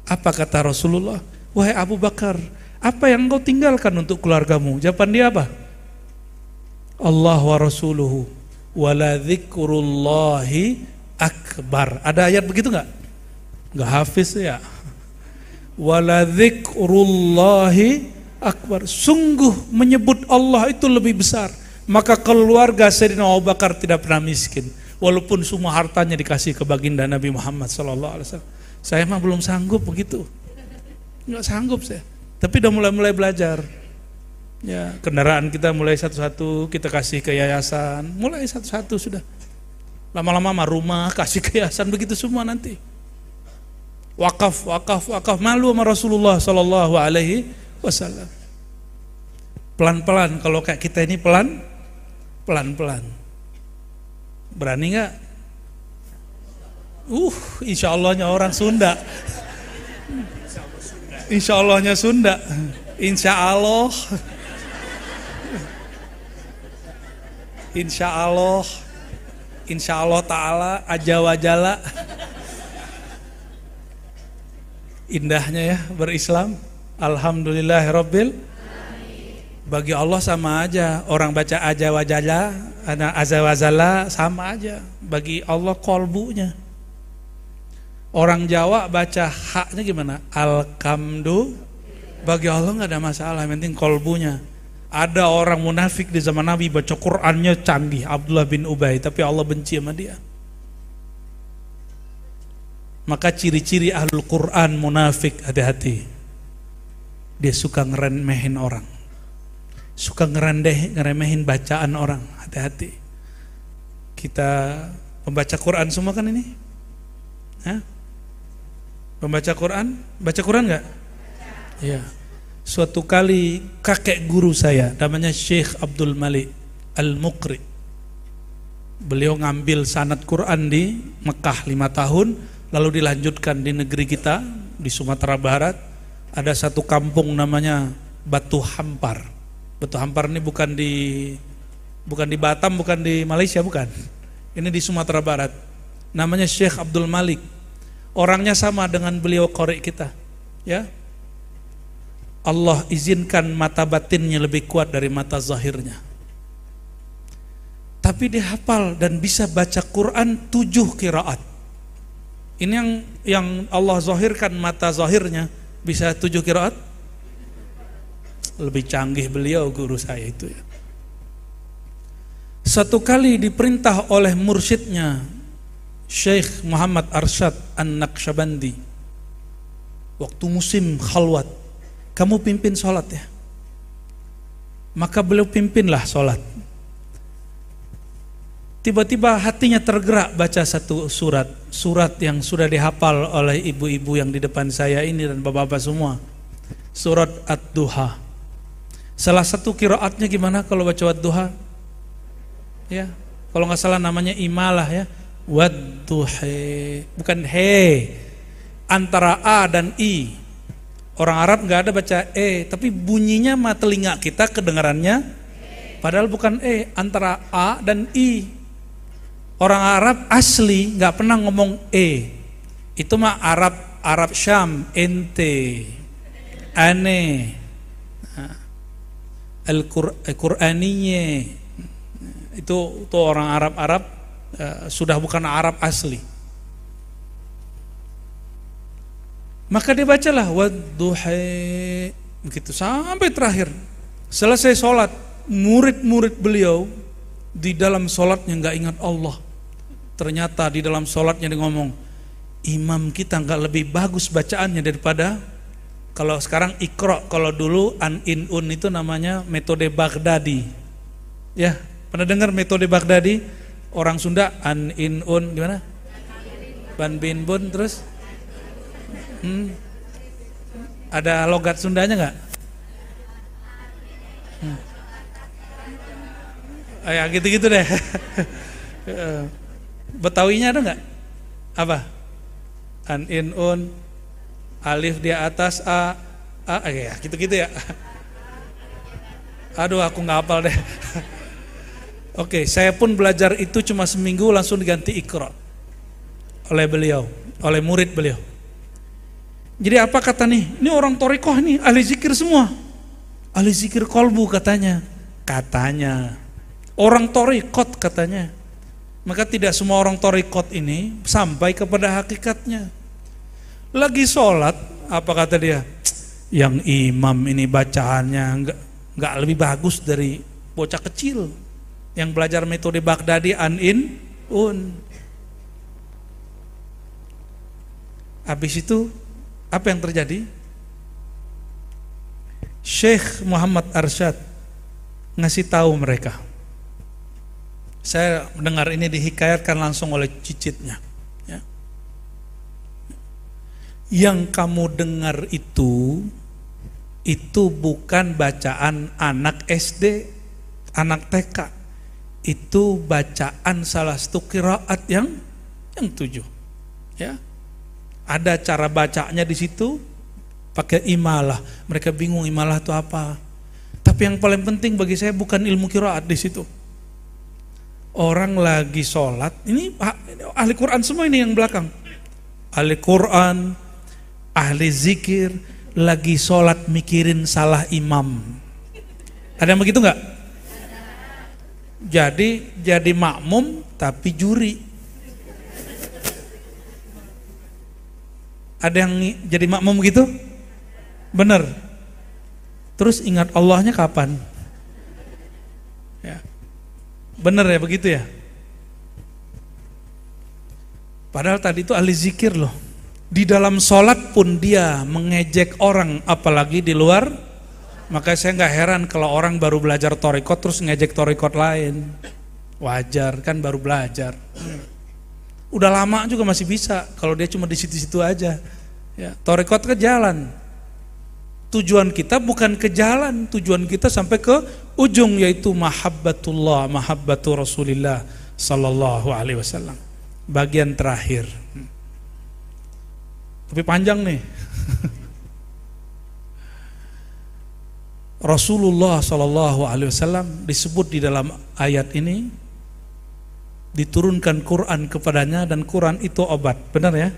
Apa kata Rasulullah? Wahai Abu Bakar, apa yang engkau tinggalkan untuk keluargamu? Jawaban dia apa? Allah wa Rasuluhu wala dzikrullahi akbar. Ada ayat begitu nggak? Nggak hafiz ya. Wala dzikrullahi akbar. Sungguh menyebut Allah itu lebih besar. Maka keluarga Sayyidina Abu Bakar tidak pernah miskin, walaupun semua hartanya dikasih ke baginda Nabi Muhammad SAW. Saya mah belum sanggup begitu, nggak sanggup saya. Tapi udah mulai belajar. Ya, kendaraan kita mulai satu-satu kita kasih ke yayasan, mulai satu-satu sudah. Lama-lama rumah kasih ke yayasan, begitu semua nanti. Wakaf, malu sama Rasulullah Sallallahu Alaihi Wasallam. Pelan-pelan, kalau kayak kita ini pelan-pelan. Berani nggak? Insya Allahnya orang Sunda. Insya Allahnya Sunda. Insya Allah. Insya Allah. Insya Allah Ta'ala aja wajala. Indahnya ya berislam. Alhamdulillahirabbil. Bagi Allah sama aja. Orang baca aja wajala, anak aza wazala sama aja. Bagi Allah kolbunya. Orang Jawa baca haknya gimana? Alkamdu. Bagi Allah nggak ada masalah, yang penting kolbunya. Ada orang munafik di zaman Nabi baca Qur'annya canggih, Abdullah bin Ubay, tapi Allah benci sama dia. Maka ciri-ciri ahlul Qur'an munafik, hati-hati. Dia suka ngeremehin orang, suka ngeremehin bacaan orang, hati-hati. Kita pembaca Qur'an semua kan ini? Hah? Pembaca Qur'an? Baca Qur'an nggak? Iya. Suatu kali kakek guru saya namanya Syekh Abdul Malik Al-Muqri. Beliau ngambil sanad Quran di Mekah 5 tahun, lalu dilanjutkan di negeri kita di Sumatera Barat. Ada satu kampung namanya Batu Hampar. Batu Hampar ini bukan di Batam, bukan di Malaysia, bukan. Ini di Sumatera Barat. Namanya Syekh Abdul Malik. Orangnya sama dengan beliau qori kita. Ya. Allah izinkan mata batinnya lebih kuat dari mata zahirnya. Tapi dia hafal dan bisa baca Quran 7 qiraat. Ini yang Allah zahirkan mata zahirnya bisa 7 qiraat. Lebih canggih beliau guru saya itu ya. Satu kali diperintah oleh mursyidnya Syekh Muhammad Arsyad An-Naqsyabandi. Waktu musim khalwat, kamu pimpin sholat ya. Maka beliau pimpinlah sholat. Tiba-tiba hatinya tergerak baca satu surat yang sudah dihafal oleh ibu-ibu yang di depan saya ini dan bapak-bapak semua. Surat Ad-Duha. Salah satu qiraatnya gimana kalau baca Ad-Duha? Ya, kalau nggak salah namanya imalah ya. Wad-duha. Bukan he. Antara a dan i. Orang Arab nggak ada baca tapi bunyinya mah telinga kita kedengarannya, padahal bukan antara a dan i. Orang Arab asli nggak pernah ngomong itu mah Arab Syam, ente, ane, Al-Qur'aniyye, itu orang Arab sudah bukan Arab asli. Maka dia bacalah wadduha begitu sampai terakhir. Selesai sholat, murid-murid beliau di dalam sholatnya nggak ingat Allah. Ternyata di dalam sholatnya dia ngomong, imam kita nggak lebih bagus bacaannya daripada kalau sekarang Iqra. Kalau dulu an in un itu namanya metode Baghdadi. Ya, pernah dengar metode Baghdadi? Orang Sunda an in un gimana? Ban bin bun terus ada logat Sundanya nggak? Ya gitu-gitu deh. Betawinya ada nggak? Apa? An in un, alif di atas a ya gitu-gitu ya. Aduh aku nggak hafal deh. Oke, saya pun belajar itu cuma seminggu langsung diganti Iqra oleh beliau, oleh murid beliau. Jadi apa kata nih? Ini orang Thariqah nih, ahli zikir semua. Ahli zikir kolbu katanya. Katanya. Orang Thariqat katanya. Maka tidak semua orang Thariqat ini sampai kepada hakikatnya. Lagi sholat, apa kata dia? Yang imam ini bacaannya nggak lebih bagus dari bocah kecil yang belajar metode Baghdadi an in un. Habis itu apa yang terjadi? Syekh Muhammad Arsyad ngasih tahu mereka. Saya mendengar ini dihikayatkan langsung oleh cicitnya. Ya. Yang kamu dengar itu bukan bacaan anak SD, anak TK. Itu bacaan salah satu qiraat yang 7. Ya. Ada cara bacanya di situ pakai imalah. Mereka bingung imalah itu apa. Tapi yang paling penting bagi saya bukan ilmu qiraat di situ. Orang lagi sholat, ini ahli Quran semua ini yang belakang. Ahli Quran, ahli zikir, lagi sholat mikirin salah imam. Ada yang begitu nggak? Jadi makmum tapi juri. Ada yang jadi makmum gitu? Bener. Terus ingat Allahnya kapan? Ya. Bener ya begitu ya? Padahal tadi itu ahli zikir loh. Di dalam sholat pun dia mengejek orang, apalagi di luar. Maka saya nggak heran kalau orang baru belajar thariqat terus ngejek thariqat lain. Wajar kan baru belajar. Udah lama juga masih bisa kalau dia cuma di situ-situ aja. Ya, thariqat ke jalan. Tujuan kita bukan ke jalan, tujuan kita sampai ke ujung yaitu mahabbatullah, mahabbatu Rasulillah sallallahu alaihi wasallam. Bagian terakhir. Tapi panjang nih. Rasulullah sallallahu alaihi wasallam disebut di dalam ayat ini diturunkan Quran kepadanya dan Quran itu obat, benar ya?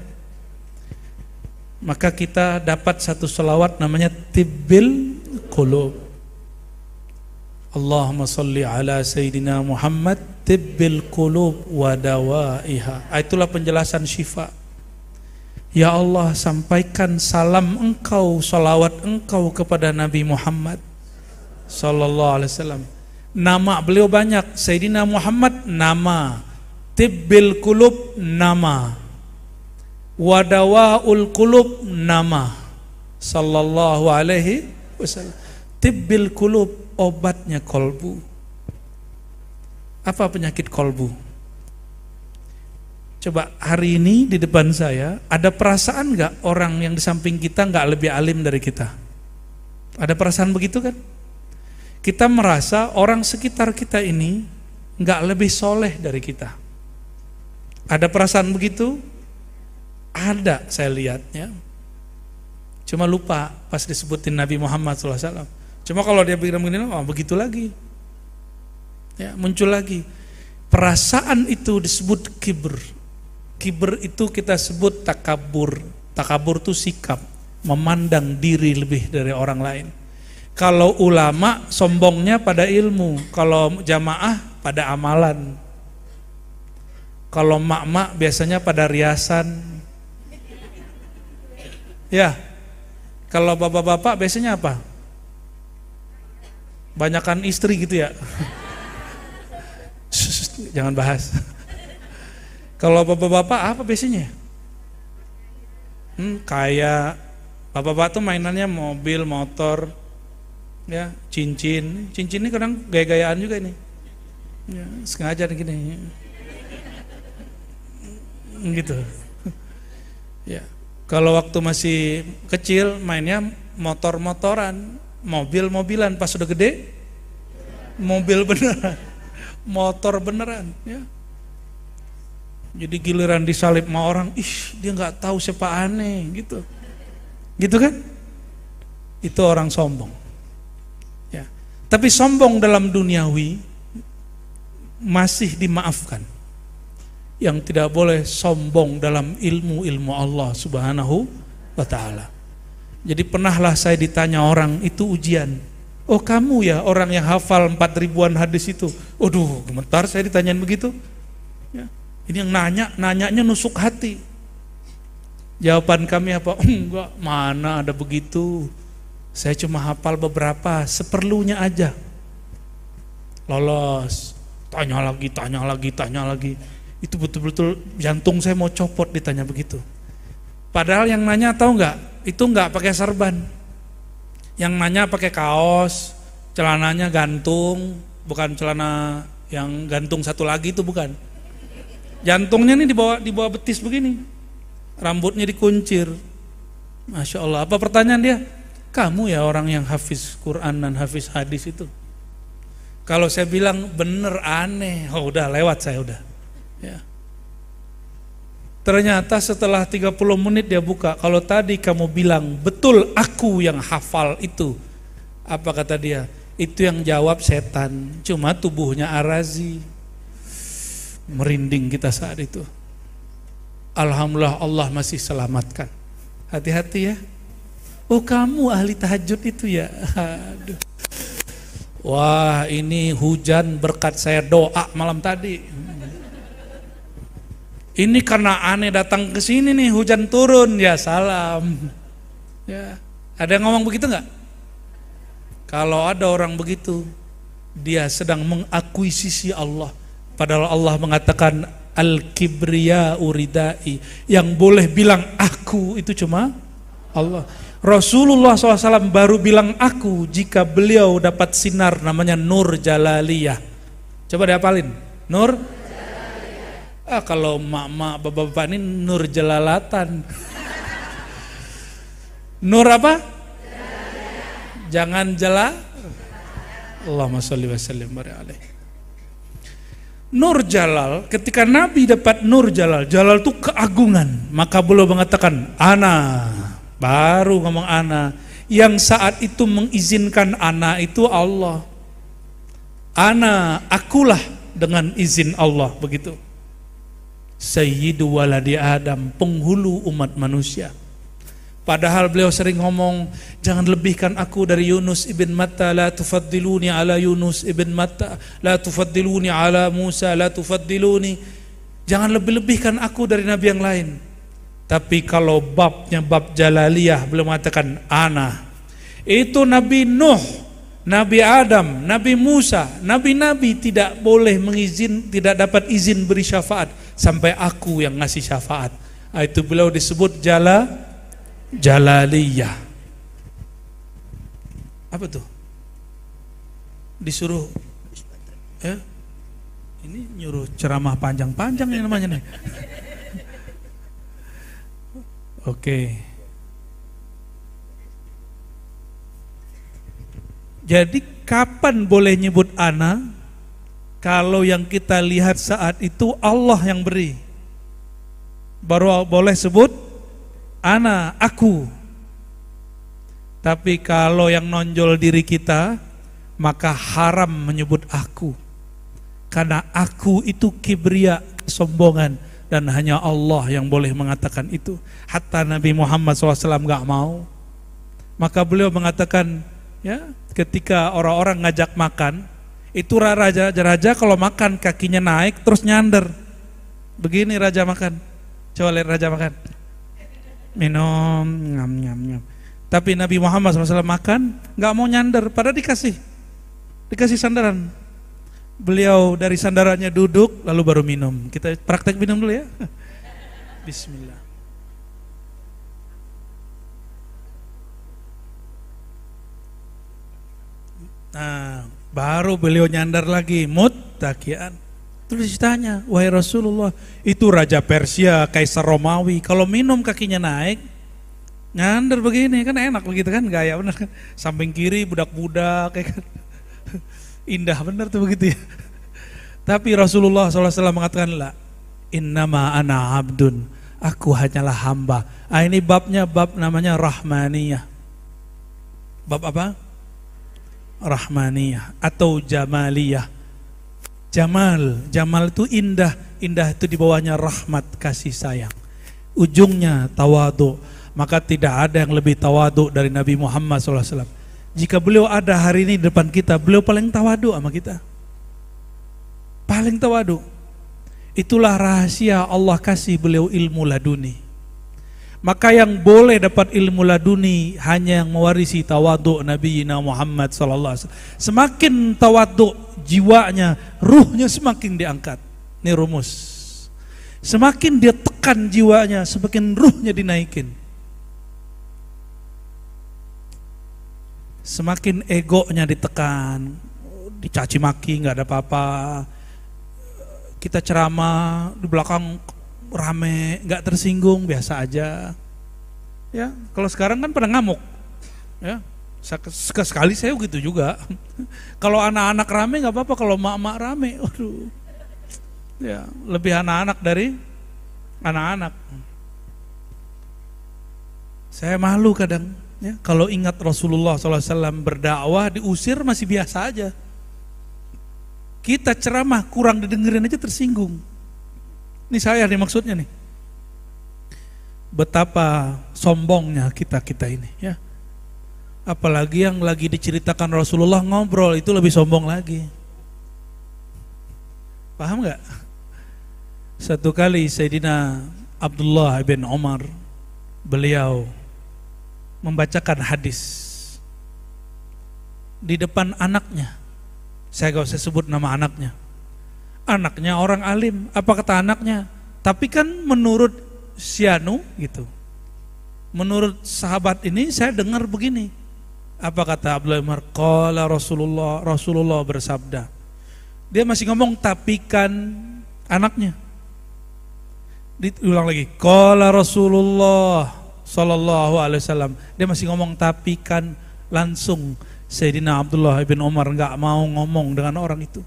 Maka kita dapat satu selawat namanya Tibbil Qulub. Allahumma salli ala Sayyidina Muhammad Tibbil Qulub wa dawaiha. Itulah penjelasan syifa. Ya Allah, sampaikan salam engkau, salawat engkau kepada Nabi Muhammad sallallahu alaihi wasallam. Nama beliau banyak. Sayyidina Muhammad nama, Tibbil Qulub nama, Wadawaul Qulub nama, sallallahu alaihi wasallam. Tibbil Qulub, obatnya kolbu. Apa penyakit kolbu? Coba hari ini di depan saya ada perasaan nggak orang yang di samping kita nggak lebih alim dari kita? Ada perasaan begitu kan? Kita merasa orang sekitar kita ini nggak lebih soleh dari kita. Ada perasaan begitu? Ada, saya lihatnya. Cuma lupa pas disebutin Nabi Muhammad SAW. Cuma kalau dia bilang begini, oh begitu lagi. Ya, muncul lagi. Perasaan itu disebut kibr. Kibr itu kita sebut takabur. Takabur itu sikap, memandang diri lebih dari orang lain. Kalau ulama sombongnya pada ilmu, kalau jamaah pada amalan. Kalau mak-mak biasanya pada riasan. Ya, kalau bapak-bapak biasanya apa? Banyakan istri gitu ya. Jangan bahas. Kalau bapak-bapak apa biasanya? Kayak bapak-bapak tuh mainannya mobil, motor, ya, cincin ini kadang gaya-gayaan juga ini, ya, sengaja gini, gitu. Ya, kalau waktu masih kecil mainnya motor-motoran, mobil-mobilan, pas sudah gede mobil beneran, motor beneran, ya. Jadi giliran disalib sama orang, dia nggak tahu siapa aneh, gitu kan? Itu orang sombong. Ya. Tapi sombong dalam duniawi masih dimaafkan. Yang tidak boleh sombong dalam ilmu Allah Subhanahu wa ta'ala. Jadi pernahlah saya ditanya orang, itu ujian. Oh kamu ya orang yang hafal 4.000-an hadis itu. Waduh, gemetar saya ditanyain begitu. Ya. Ini yang nanyanya nusuk hati. Jawaban kami apa? Enggak, mana ada begitu. Saya cuma hafal beberapa, seperlunya aja. Lolos, tanya lagi. Itu betul-betul jantung saya mau copot ditanya begitu. Padahal yang nanya tahu nggak? Itu nggak pakai serban. Yang nanya pakai kaos, celananya gantung, bukan celana yang gantung satu lagi itu bukan. Jantungnya nih di bawah betis begini. Rambutnya dikuncir. Masya Allah. Apa pertanyaan dia? Kamu ya orang yang hafiz Quran dan hafiz hadis itu. Kalau saya bilang bener aneh, oh udah lewat saya udah. Ya. Ternyata setelah 30 menit dia buka. Kalau tadi kamu bilang betul aku yang hafal itu. Apa kata dia? Itu yang jawab setan. Cuma tubuhnya Ar-Razi. Merinding kita saat itu. Alhamdulillah Allah masih selamatkan. Hati-hati ya. Oh kamu ahli tahajud itu ya. Aduh. Wah ini hujan berkat saya doa malam tadi. Ini karena aneh datang ke sini nih hujan turun ya salam. Ya. Ada yang ngomong begitu nggak? Kalau ada orang begitu, dia sedang mengakuisisi Allah. Padahal Allah mengatakan al-kibriya uridai, yang boleh bilang aku itu cuma Allah. Rasulullah SAW baru bilang aku jika beliau dapat sinar namanya Nur Jalaliyah. Coba dihafalin, Nur Jalaliyah. Kalau mak-mak bapak-bapak ini Nur Jalalatan. Nur apa? Jalaliyah. Jangan jala. Allahumma sholli wa sallim alaihi. Nur Jalal, ketika Nabi dapat Nur Jalal, Jalal itu keagungan, maka beliau mengatakan ana, baru ngomong ana. Yang saat itu mengizinkan ana itu Allah. Ana, akulah dengan izin Allah, begitu. Sayyidu waladi Adam, penghulu umat manusia. Padahal beliau sering ngomong, jangan lebihkan aku dari Yunus ibn Matta, la tufaddiluni ala Yunus ibn Matta, la tufaddiluni ala Musa, la tufaddiluni. Jangan lebih-lebihkan aku dari nabi yang lain. Tapi kalau babnya bab Jalaliyah, beliau mengatakan ana. Itu Nabi Nuh, Nabi Adam, Nabi Musa, nabi-nabi tidak boleh tidak dapat izin beri syafaat sampai aku yang ngasih syafaat. Itu beliau disebut Jalaliyah. Apa tuh? Disuruh ini nyuruh ceramah panjang-panjang ini namanya nih. Oke. Jadi kapan boleh nyebut ana? Kalau yang kita lihat saat itu Allah yang beri. Baru boleh sebut ana, aku. Tapi kalau yang nonjol diri kita, maka haram menyebut aku. Karena aku itu kibria, kesombongan, dan hanya Allah yang boleh mengatakan itu. Hatta Nabi Muhammad SAW gak mau. Maka beliau mengatakan, ya, ketika orang-orang ngajak makan, itu raja kalau makan kakinya naik terus nyander. Begini raja makan. Coba lihat raja makan. Minum, nyam. Tapi Nabi Muhammad SAW makan, nggak mau nyander, padahal dikasih sandaran. Beliau dari sandarannya duduk, lalu baru minum. Kita praktek minum dulu ya. Bismillah. Nah, baru beliau nyandar lagi, muttakian. Terus ditanya, wahai Rasulullah, itu Raja Persia, Kaisar Romawi, kalau minum kakinya naik, nyandar begini, kan enak begitu kan, gaya bener kan. Samping kiri budak-budak, kayak kan. Indah bener tuh begitu ya. Tapi Rasulullah SAW mengatakan, la, innama ana abdun, aku hanyalah hamba. Ini babnya, bab namanya Rahmaniyah. Bab apa? Rahmaniyah atau Jamaliyah. Jamal itu indah, indah itu di bawahnya rahmat, kasih sayang. Ujungnya tawadu, maka tidak ada yang lebih tawadu dari Nabi Muhammad SAW. Jika beliau ada hari ini di depan kita, beliau paling tawadu sama kita. Paling tawadu. Itulah rahasia Allah kasih beliau ilmu laduni. Maka yang boleh dapat ilmu laduni hanya yang mewarisi tawadhu Nabi Muhammad SAW. Semakin tawadhu jiwanya, ruhnya semakin diangkat. Ini rumus. Semakin dia tekan jiwanya, semakin ruhnya dinaikin. Semakin egonya ditekan, dicaci maki, nggak ada apa-apa. Kita ceramah di belakang rame, nggak tersinggung, biasa aja. Ya, kalau sekarang kan pada ngamuk. Ya, sekali saya gitu juga. Kalau anak-anak rame nggak apa-apa, kalau mak-mak rame, waduh. Ya, lebih anak-anak dari anak-anak. Saya malu kadang. Ya, kalau ingat Rasulullah SAW berdakwah diusir masih biasa aja. Kita ceramah kurang didengerin aja tersinggung. Ini saya nih maksudnya nih. Betapa sombongnya kita ini ya. Apalagi yang lagi diceritakan Rasulullah ngobrol itu lebih sombong lagi. Paham nggak? Satu kali Sayyidina Abdullah bin Umar, beliau membacakan hadis di depan anaknya. Saya gak usah sebut nama anaknya. Anaknya orang alim, apa kata anaknya? Tapi kan menurut Syanu gitu, menurut sahabat ini saya dengar begini. Apa kata Abdullah bin Umar? Qala Rasulullah bersabda. Dia masih ngomong tapi kan anaknya. Diulang lagi. Qala Rasulullah sallallahu alaihi wasallam. Dia masih ngomong tapi kan, langsung Sayyidina Abdullah bin Umar enggak mau ngomong dengan orang itu.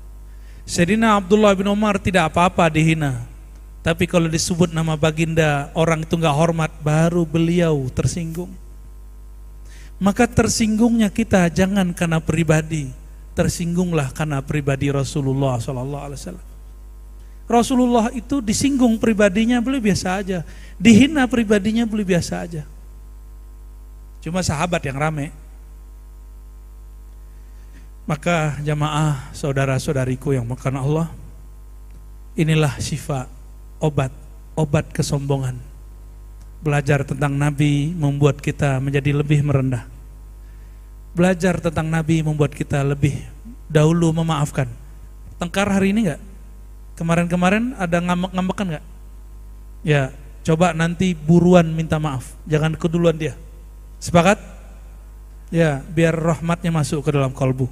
Sayyidina Abdullah bin Umar tidak apa-apa dihina, tapi kalau disebut nama baginda orang itu enggak hormat, baru beliau tersinggung. Maka tersinggungnya kita jangan karena pribadi, tersinggunglah karena pribadi Rasulullah SAW. Rasulullah itu disinggung pribadinya boleh biasa aja, dihina pribadinya boleh biasa aja. Cuma sahabat yang rame. Maka jamaah saudara-saudariku yang makan Allah, inilah syifa, obat kesombongan. Belajar tentang Nabi membuat kita menjadi lebih merendah. Belajar tentang Nabi membuat kita lebih dahulu memaafkan. Tengkar hari ini enggak? Kemarin-kemarin ada ngambek-ngambekan enggak? Ya, coba nanti buruan minta maaf, jangan keduluan dia. Sepakat? Ya, biar rahmatnya masuk ke dalam kalbu.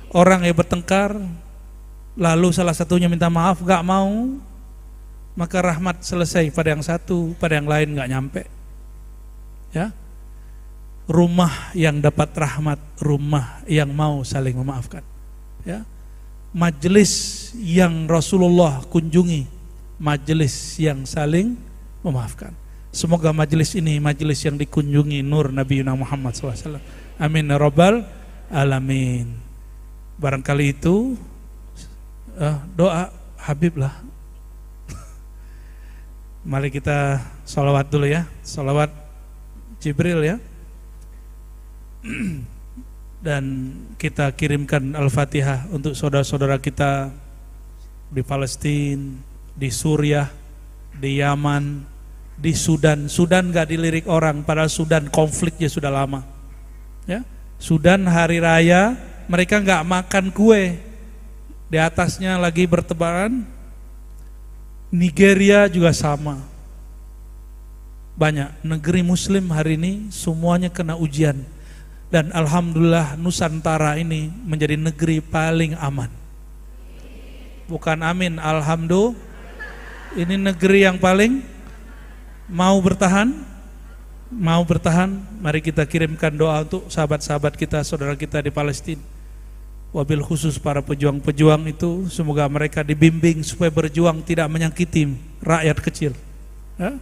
Orang yang bertengkar lalu salah satunya minta maaf gak mau, maka rahmat selesai pada yang satu, pada yang lain gak nyampe. Ya, rumah yang dapat rahmat, rumah yang mau saling memaafkan. Ya, majelis yang Rasulullah kunjungi, majelis yang saling memaafkan. Semoga majelis ini majelis yang dikunjungi nur Nabi Muhammad SAW. Amin ya rabbal alamin. Barangkali itu doa Habib lah. Mari kita sholawat dulu ya, sholawat Jibril ya. Dan kita kirimkan Al-Fatihah untuk saudara-saudara kita di Palestina, di Suriah, di Yaman, di Sudan. Sudan gak dilirik orang, padahal Sudan konfliknya sudah lama. Ya, Sudan hari raya mereka gak makan kue, di atasnya lagi bertebaran. Nigeria juga sama. Banyak negeri Muslim hari ini semuanya kena ujian. Dan alhamdulillah Nusantara ini menjadi negeri paling aman. Bukan amin, alhamdulillah. Ini negeri yang paling mau bertahan. Mau bertahan, mari kita kirimkan doa untuk sahabat-sahabat kita, saudara kita di Palestina. Wabil khusus para pejuang-pejuang itu, semoga mereka dibimbing supaya berjuang tidak menyakiti rakyat kecil, ya?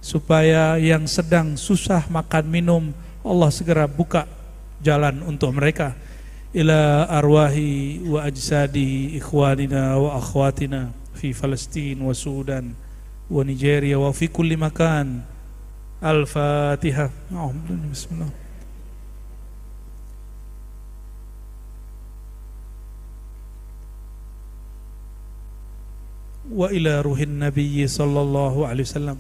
Supaya yang sedang susah makan minum, Allah segera buka jalan untuk mereka. Ila arwahi wa ajsadi ikhwanina wa akhwatina fi Palestina wa Sudan wa Nigeria wa fi kulli makan. Al-Fatihah. Bismillah. Wa ila ruhin Nabi sallallahu alaihi wasallam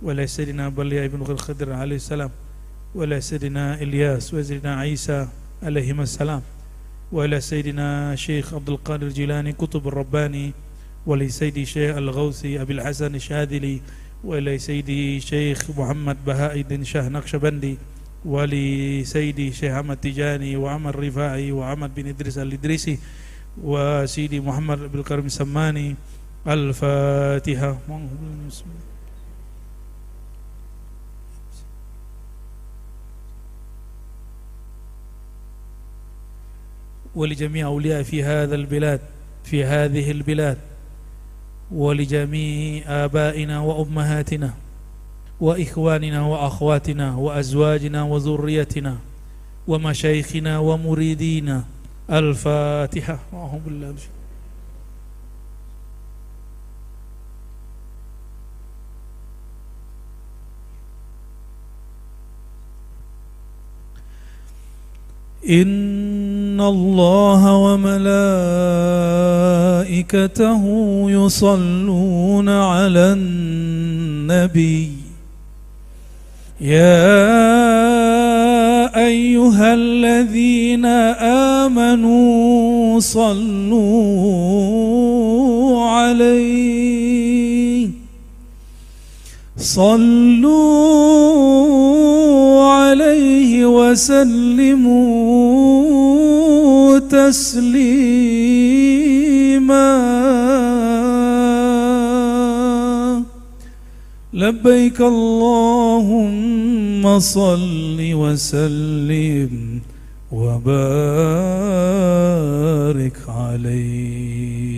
wa ila sayyidina Baliya ibn Khidr alaihi salam wa ila sayyidina Ilyas wa sayyidina Isa alaihi salam wa ila sayyidina Syekh Abdul Qadir Jilani Kutub Rabbani wa li sayyidi Syekh Al-Ghawsi Abil Hasan Syadili wa ila sayyidi Syekh Muhammad Bahauddin Shah Naqsyabandi wa li sayyidi Syekh Ahmad Tijani wa Amr Rifai wa Ahmad bin Idris Al-Idrisi wa sayyidi Muhammad Abdul Karim Sammani. Al-Fatihah. ولجميع أولياء في هذا البلاد في هذه البلاد ولجميع آبائنا وأمهاتنا وإخواننا وأخواتنا وأزواجنا وذريتنا ومشايخنا ومريدينا. الفاتحة. أعوذ بالله. إن الله وملائكته يصلون على النبي يا أيها الذين آمنوا صلوا عليه وسلموا تسليما. لبيك اللهم صل وسلم وبارك عليه.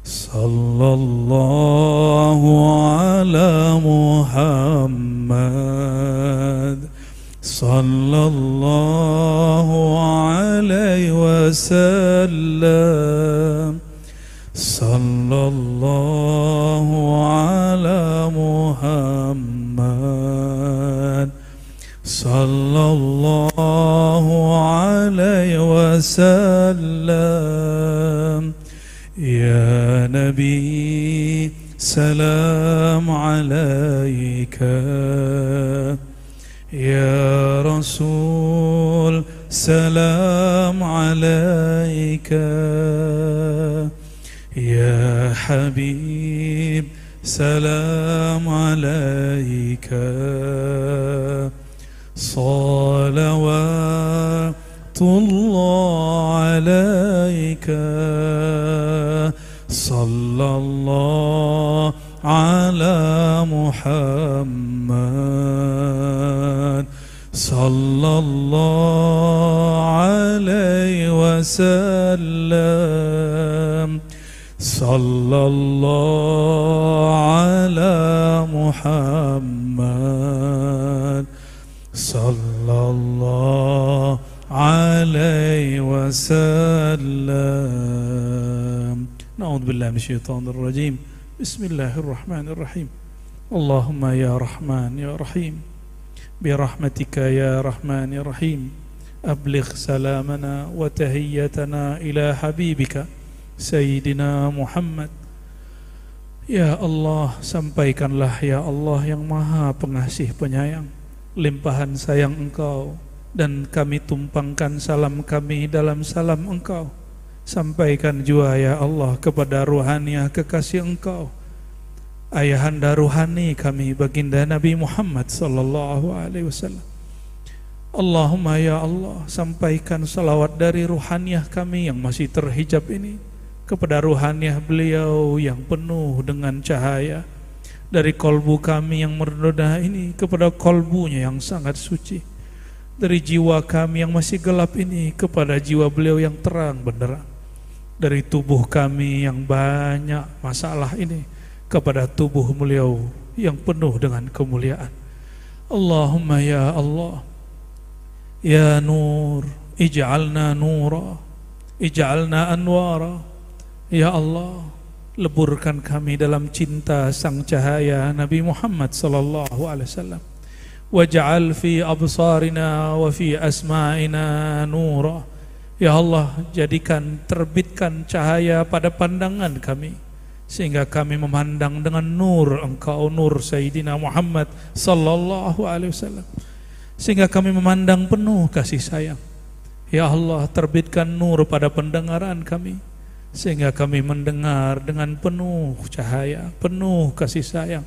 صلى الله على محمد صلى الله عليه وسلم. صلى الله على محمد صلى الله عليه وسلم. يا نبي سلام عليك، يا رسول سلام عليك، يا حبيب سلام عليك. صلوات الله عليك. صلى الله على محمد صلى الله عليه وسلم. صلى الله على محمد صلى الله عليه وسلم. نعوذ بالله من الشيطان الرجيم. بسم الله الرحمن الرحيم. اللهم يا رحمن يا رحيم برحمتك يا رحمن يا رحيم أبلغ سلامنا وتهيتنا إلى حبيبك Sayyidina Muhammad. Ya Allah, sampaikanlah ya Allah yang maha pengasih penyayang limpahan sayang Engkau, dan kami tumpangkan salam kami dalam salam Engkau. Sampaikan juga ya Allah kepada ruhaniah kekasih Engkau, ayahanda ruhani kami baginda Nabi Muhammad sallallahu alaihi wasallam. Allahumma ya Allah, sampaikan salawat dari ruhaniyah kami yang masih terhijab ini kepada ruhaniyah beliau yang penuh dengan cahaya, dari kolbu kami yang mernoda ini kepada kolbunya yang sangat suci, dari jiwa kami yang masih gelap ini kepada jiwa beliau yang terang benderang, dari tubuh kami yang banyak masalah ini kepada tubuh beliau yang penuh dengan kemuliaan. Allahumma ya Allah, ya Nur, ij'alna nura, ij'alna anwara. Ya Allah, leburkan kami dalam cinta sang cahaya Nabi Muhammad sallallahu alaihi wasallam. Waj'al fi absarina wa fi asma'ina nura. Ya Allah, jadikan, terbitkan cahaya pada pandangan kami sehingga kami memandang dengan nur Engkau, nur Sayyidina Muhammad sallallahu alaihi wasallam, sehingga kami memandang penuh kasih sayang. Ya Allah, terbitkan nur pada pendengaran kami sehingga kami mendengar dengan penuh cahaya, penuh kasih sayang.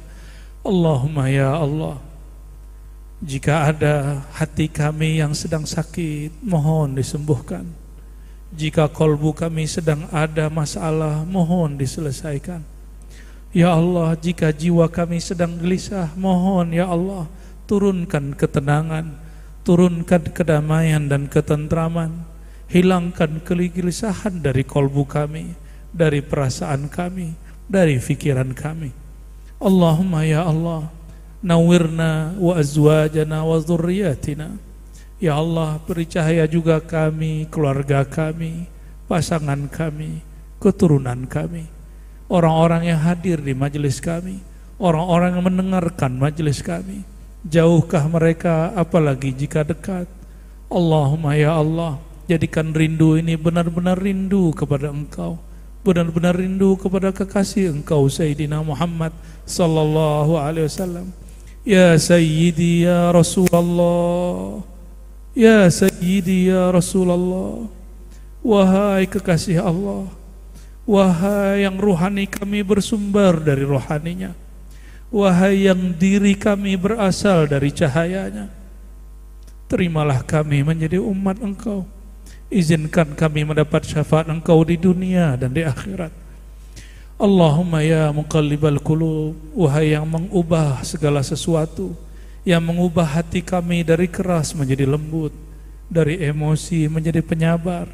Allahumma ya Allah, jika ada hati kami yang sedang sakit, mohon disembuhkan. Jika kolbu kami sedang ada masalah, mohon diselesaikan. Ya Allah, jika jiwa kami sedang gelisah, mohon ya Allah, turunkan ketenangan, turunkan kedamaian dan ketentraman. Hilangkan kegelisahan dari kolbu kami, dari perasaan kami, dari fikiran kami. Allahumma ya Allah, nawirna wa azwajana wa dzurriyyatina. Ya Allah, beri cahaya juga kami, keluarga kami, pasangan kami, keturunan kami, orang-orang yang hadir di majelis kami, orang-orang yang mendengarkan majelis kami. Jauhkah mereka, apalagi jika dekat. Allahumma ya Allah, jadikan rindu ini benar-benar rindu kepada Engkau, benar-benar rindu kepada kekasih Engkau Sayyidina Muhammad sallallahu alaihi wasallam. Ya Sayyidi ya Rasulullah, ya Sayyidi ya Rasulullah. Wahai kekasih Allah, wahai yang ruhani kami bersumber dari rohaninya, wahai yang diri kami berasal dari cahayanya, terimalah kami menjadi umat Engkau. Izinkan kami mendapat syafaat Engkau di dunia dan di akhirat. Allahumma ya muqallibal qulub, wahai yang mengubah segala sesuatu, yang mengubah hati kami dari keras menjadi lembut, dari emosi menjadi penyabar,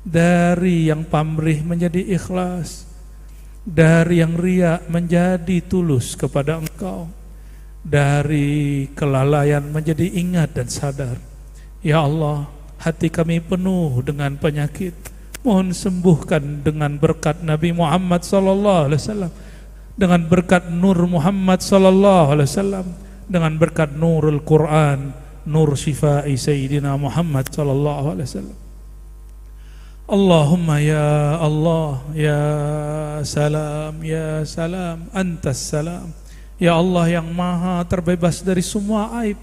dari yang pamrih menjadi ikhlas, dari yang riya menjadi tulus kepada Engkau, dari kelalaian menjadi ingat dan sadar. Ya Allah, hati kami penuh dengan penyakit, mohon sembuhkan dengan berkat Nabi Muhammad sallallahu alaihi wasallam, dengan berkat nur Muhammad sallallahu alaihi wasallam, dengan berkat nurul Quran, nur syifai Sayyidina Muhammad sallallahu alaihi wasallam. Allahumma ya Allah, ya salam, antas salam. Ya Allah yang maha terbebas dari semua aib,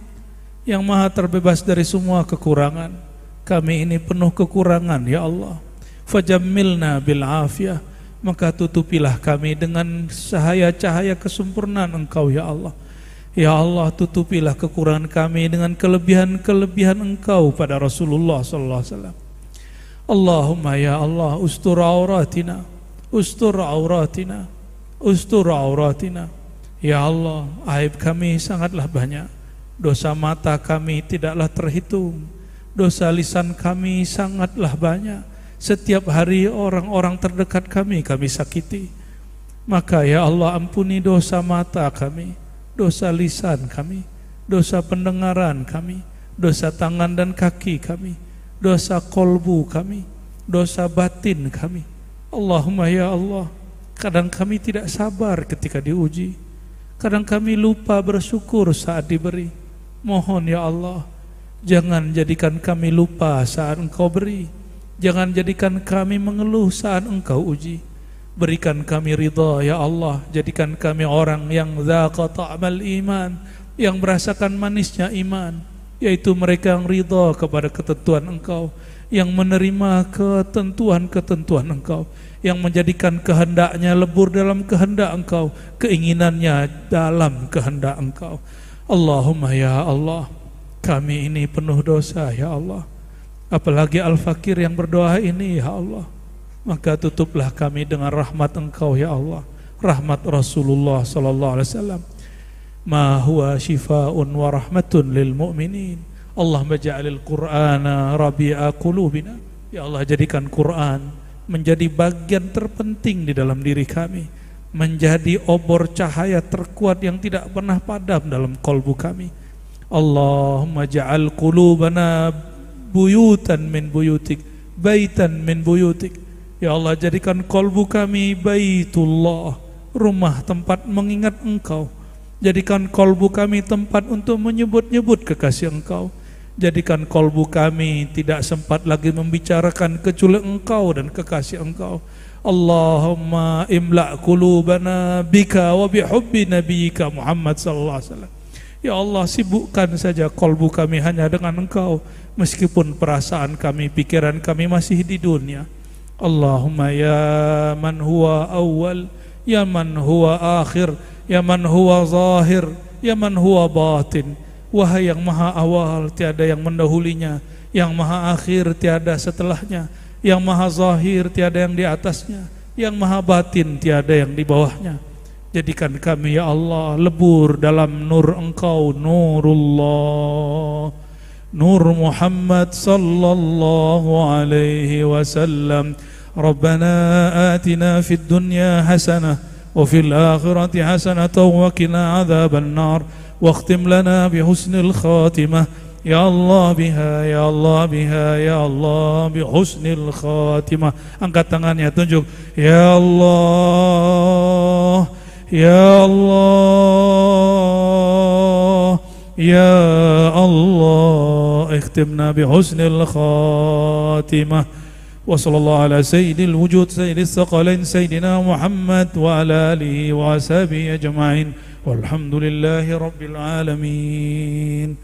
yang maha terbebas dari semua kekurangan. Kami ini penuh kekurangan ya Allah. Fajammilna bil afiyah, maka tutupilah kami dengan cahaya-cahaya kesempurnaan Engkau ya Allah. Ya Allah, tutupilah kekurangan kami dengan kelebihan-kelebihan Engkau pada Rasulullah sallallahu alaihi wasallam. Allahumma ya Allah, ustur auratina, ustur auratina, ustur auratina. Ya Allah, aib kami sangatlah banyak. Dosa mata kami tidaklah terhitung. Dosa lisan kami sangatlah banyak. Setiap hari orang-orang terdekat kami sakiti. Maka ya Allah, ampuni dosa mata kami, dosa lisan kami, dosa pendengaran kami, dosa tangan dan kaki kami, dosa kolbu kami, dosa batin kami. Allahumma ya Allah, kadang kami tidak sabar ketika diuji, kadang kami lupa bersyukur saat diberi. Mohon ya Allah, jangan jadikan kami lupa saat Engkau beri, jangan jadikan kami mengeluh saat Engkau uji. Berikan kami ridha ya Allah, jadikan kami orang yang dzaqa ta'mal iman, yang merasakan manisnya iman, yaitu mereka yang ridha kepada ketentuan Engkau, yang menerima ketentuan-ketentuan Engkau, yang menjadikan kehendaknya lebur dalam kehendak Engkau, keinginannya dalam kehendak Engkau. Allahumma ya Allah, Kami ini penuh dosa ya Allah, apalagi Al-Fakir yang berdoa ini ya Allah. Maka tutuplah kami dengan rahmat Engkau ya Allah, rahmat Rasulullah sallallahu alaihi wasallam. Ma huwa shifaa'un wa rahmatun lil mu'minin. Allahumma ja'alil Qur'ana rabi'a qulubina. Ya Allah, jadikan Quran menjadi bagian terpenting di dalam diri kami, menjadi obor cahaya terkuat yang tidak pernah padam dalam kalbu kami. Allahumma ja'al qulubana buyutan min buyutik, baitan min buyutik. Ya Allah, jadikan kalbu kami baitullah, rumah tempat mengingat Engkau. Jadikan kalbu kami tempat untuk menyebut-nyebut kekasih Engkau. Jadikan kalbu kami tidak sempat lagi membicarakan kecuali Engkau dan kekasih Engkau. Allahumma imla' qulubana bika wa bihubbi nabiyyika Muhammad sallallahu alaihi wasallam. Ya Allah, sibukkan saja kalbu kami hanya dengan Engkau, meskipun perasaan kami, pikiran kami masih di dunia. Allahumma ya man huwa awal, ya man huwa akhir, ya man huwa zahir, ya man huwa batin. Wahai yang maha awal, tiada yang mendahulinya, yang maha akhir, tiada setelahnya, yang maha zahir, tiada yang di atasnya, yang maha batin, tiada yang di bawahnya. Jadikan kami ya Allah lebur dalam nur Engkau, nurullah, nur Muhammad sallallahu alaihi wasallam. Rabbana atina fid dunya hasanah wa fil akhirati hasanah wa qina adzaban nar. واختم لنا بحسن الخاتمة يا الله بها يا الله بها يا الله بحسن الخاتمة. Angkat tangannya, tunjuk ya Allah ya Allah ya Allah, اختمنا بحسن الخاتمة. وصلى الله على سيد الوجود سيد الثقلين سيدنا محمد وعلى آله وصحبه أجمعين والحمد لله رب العالمين.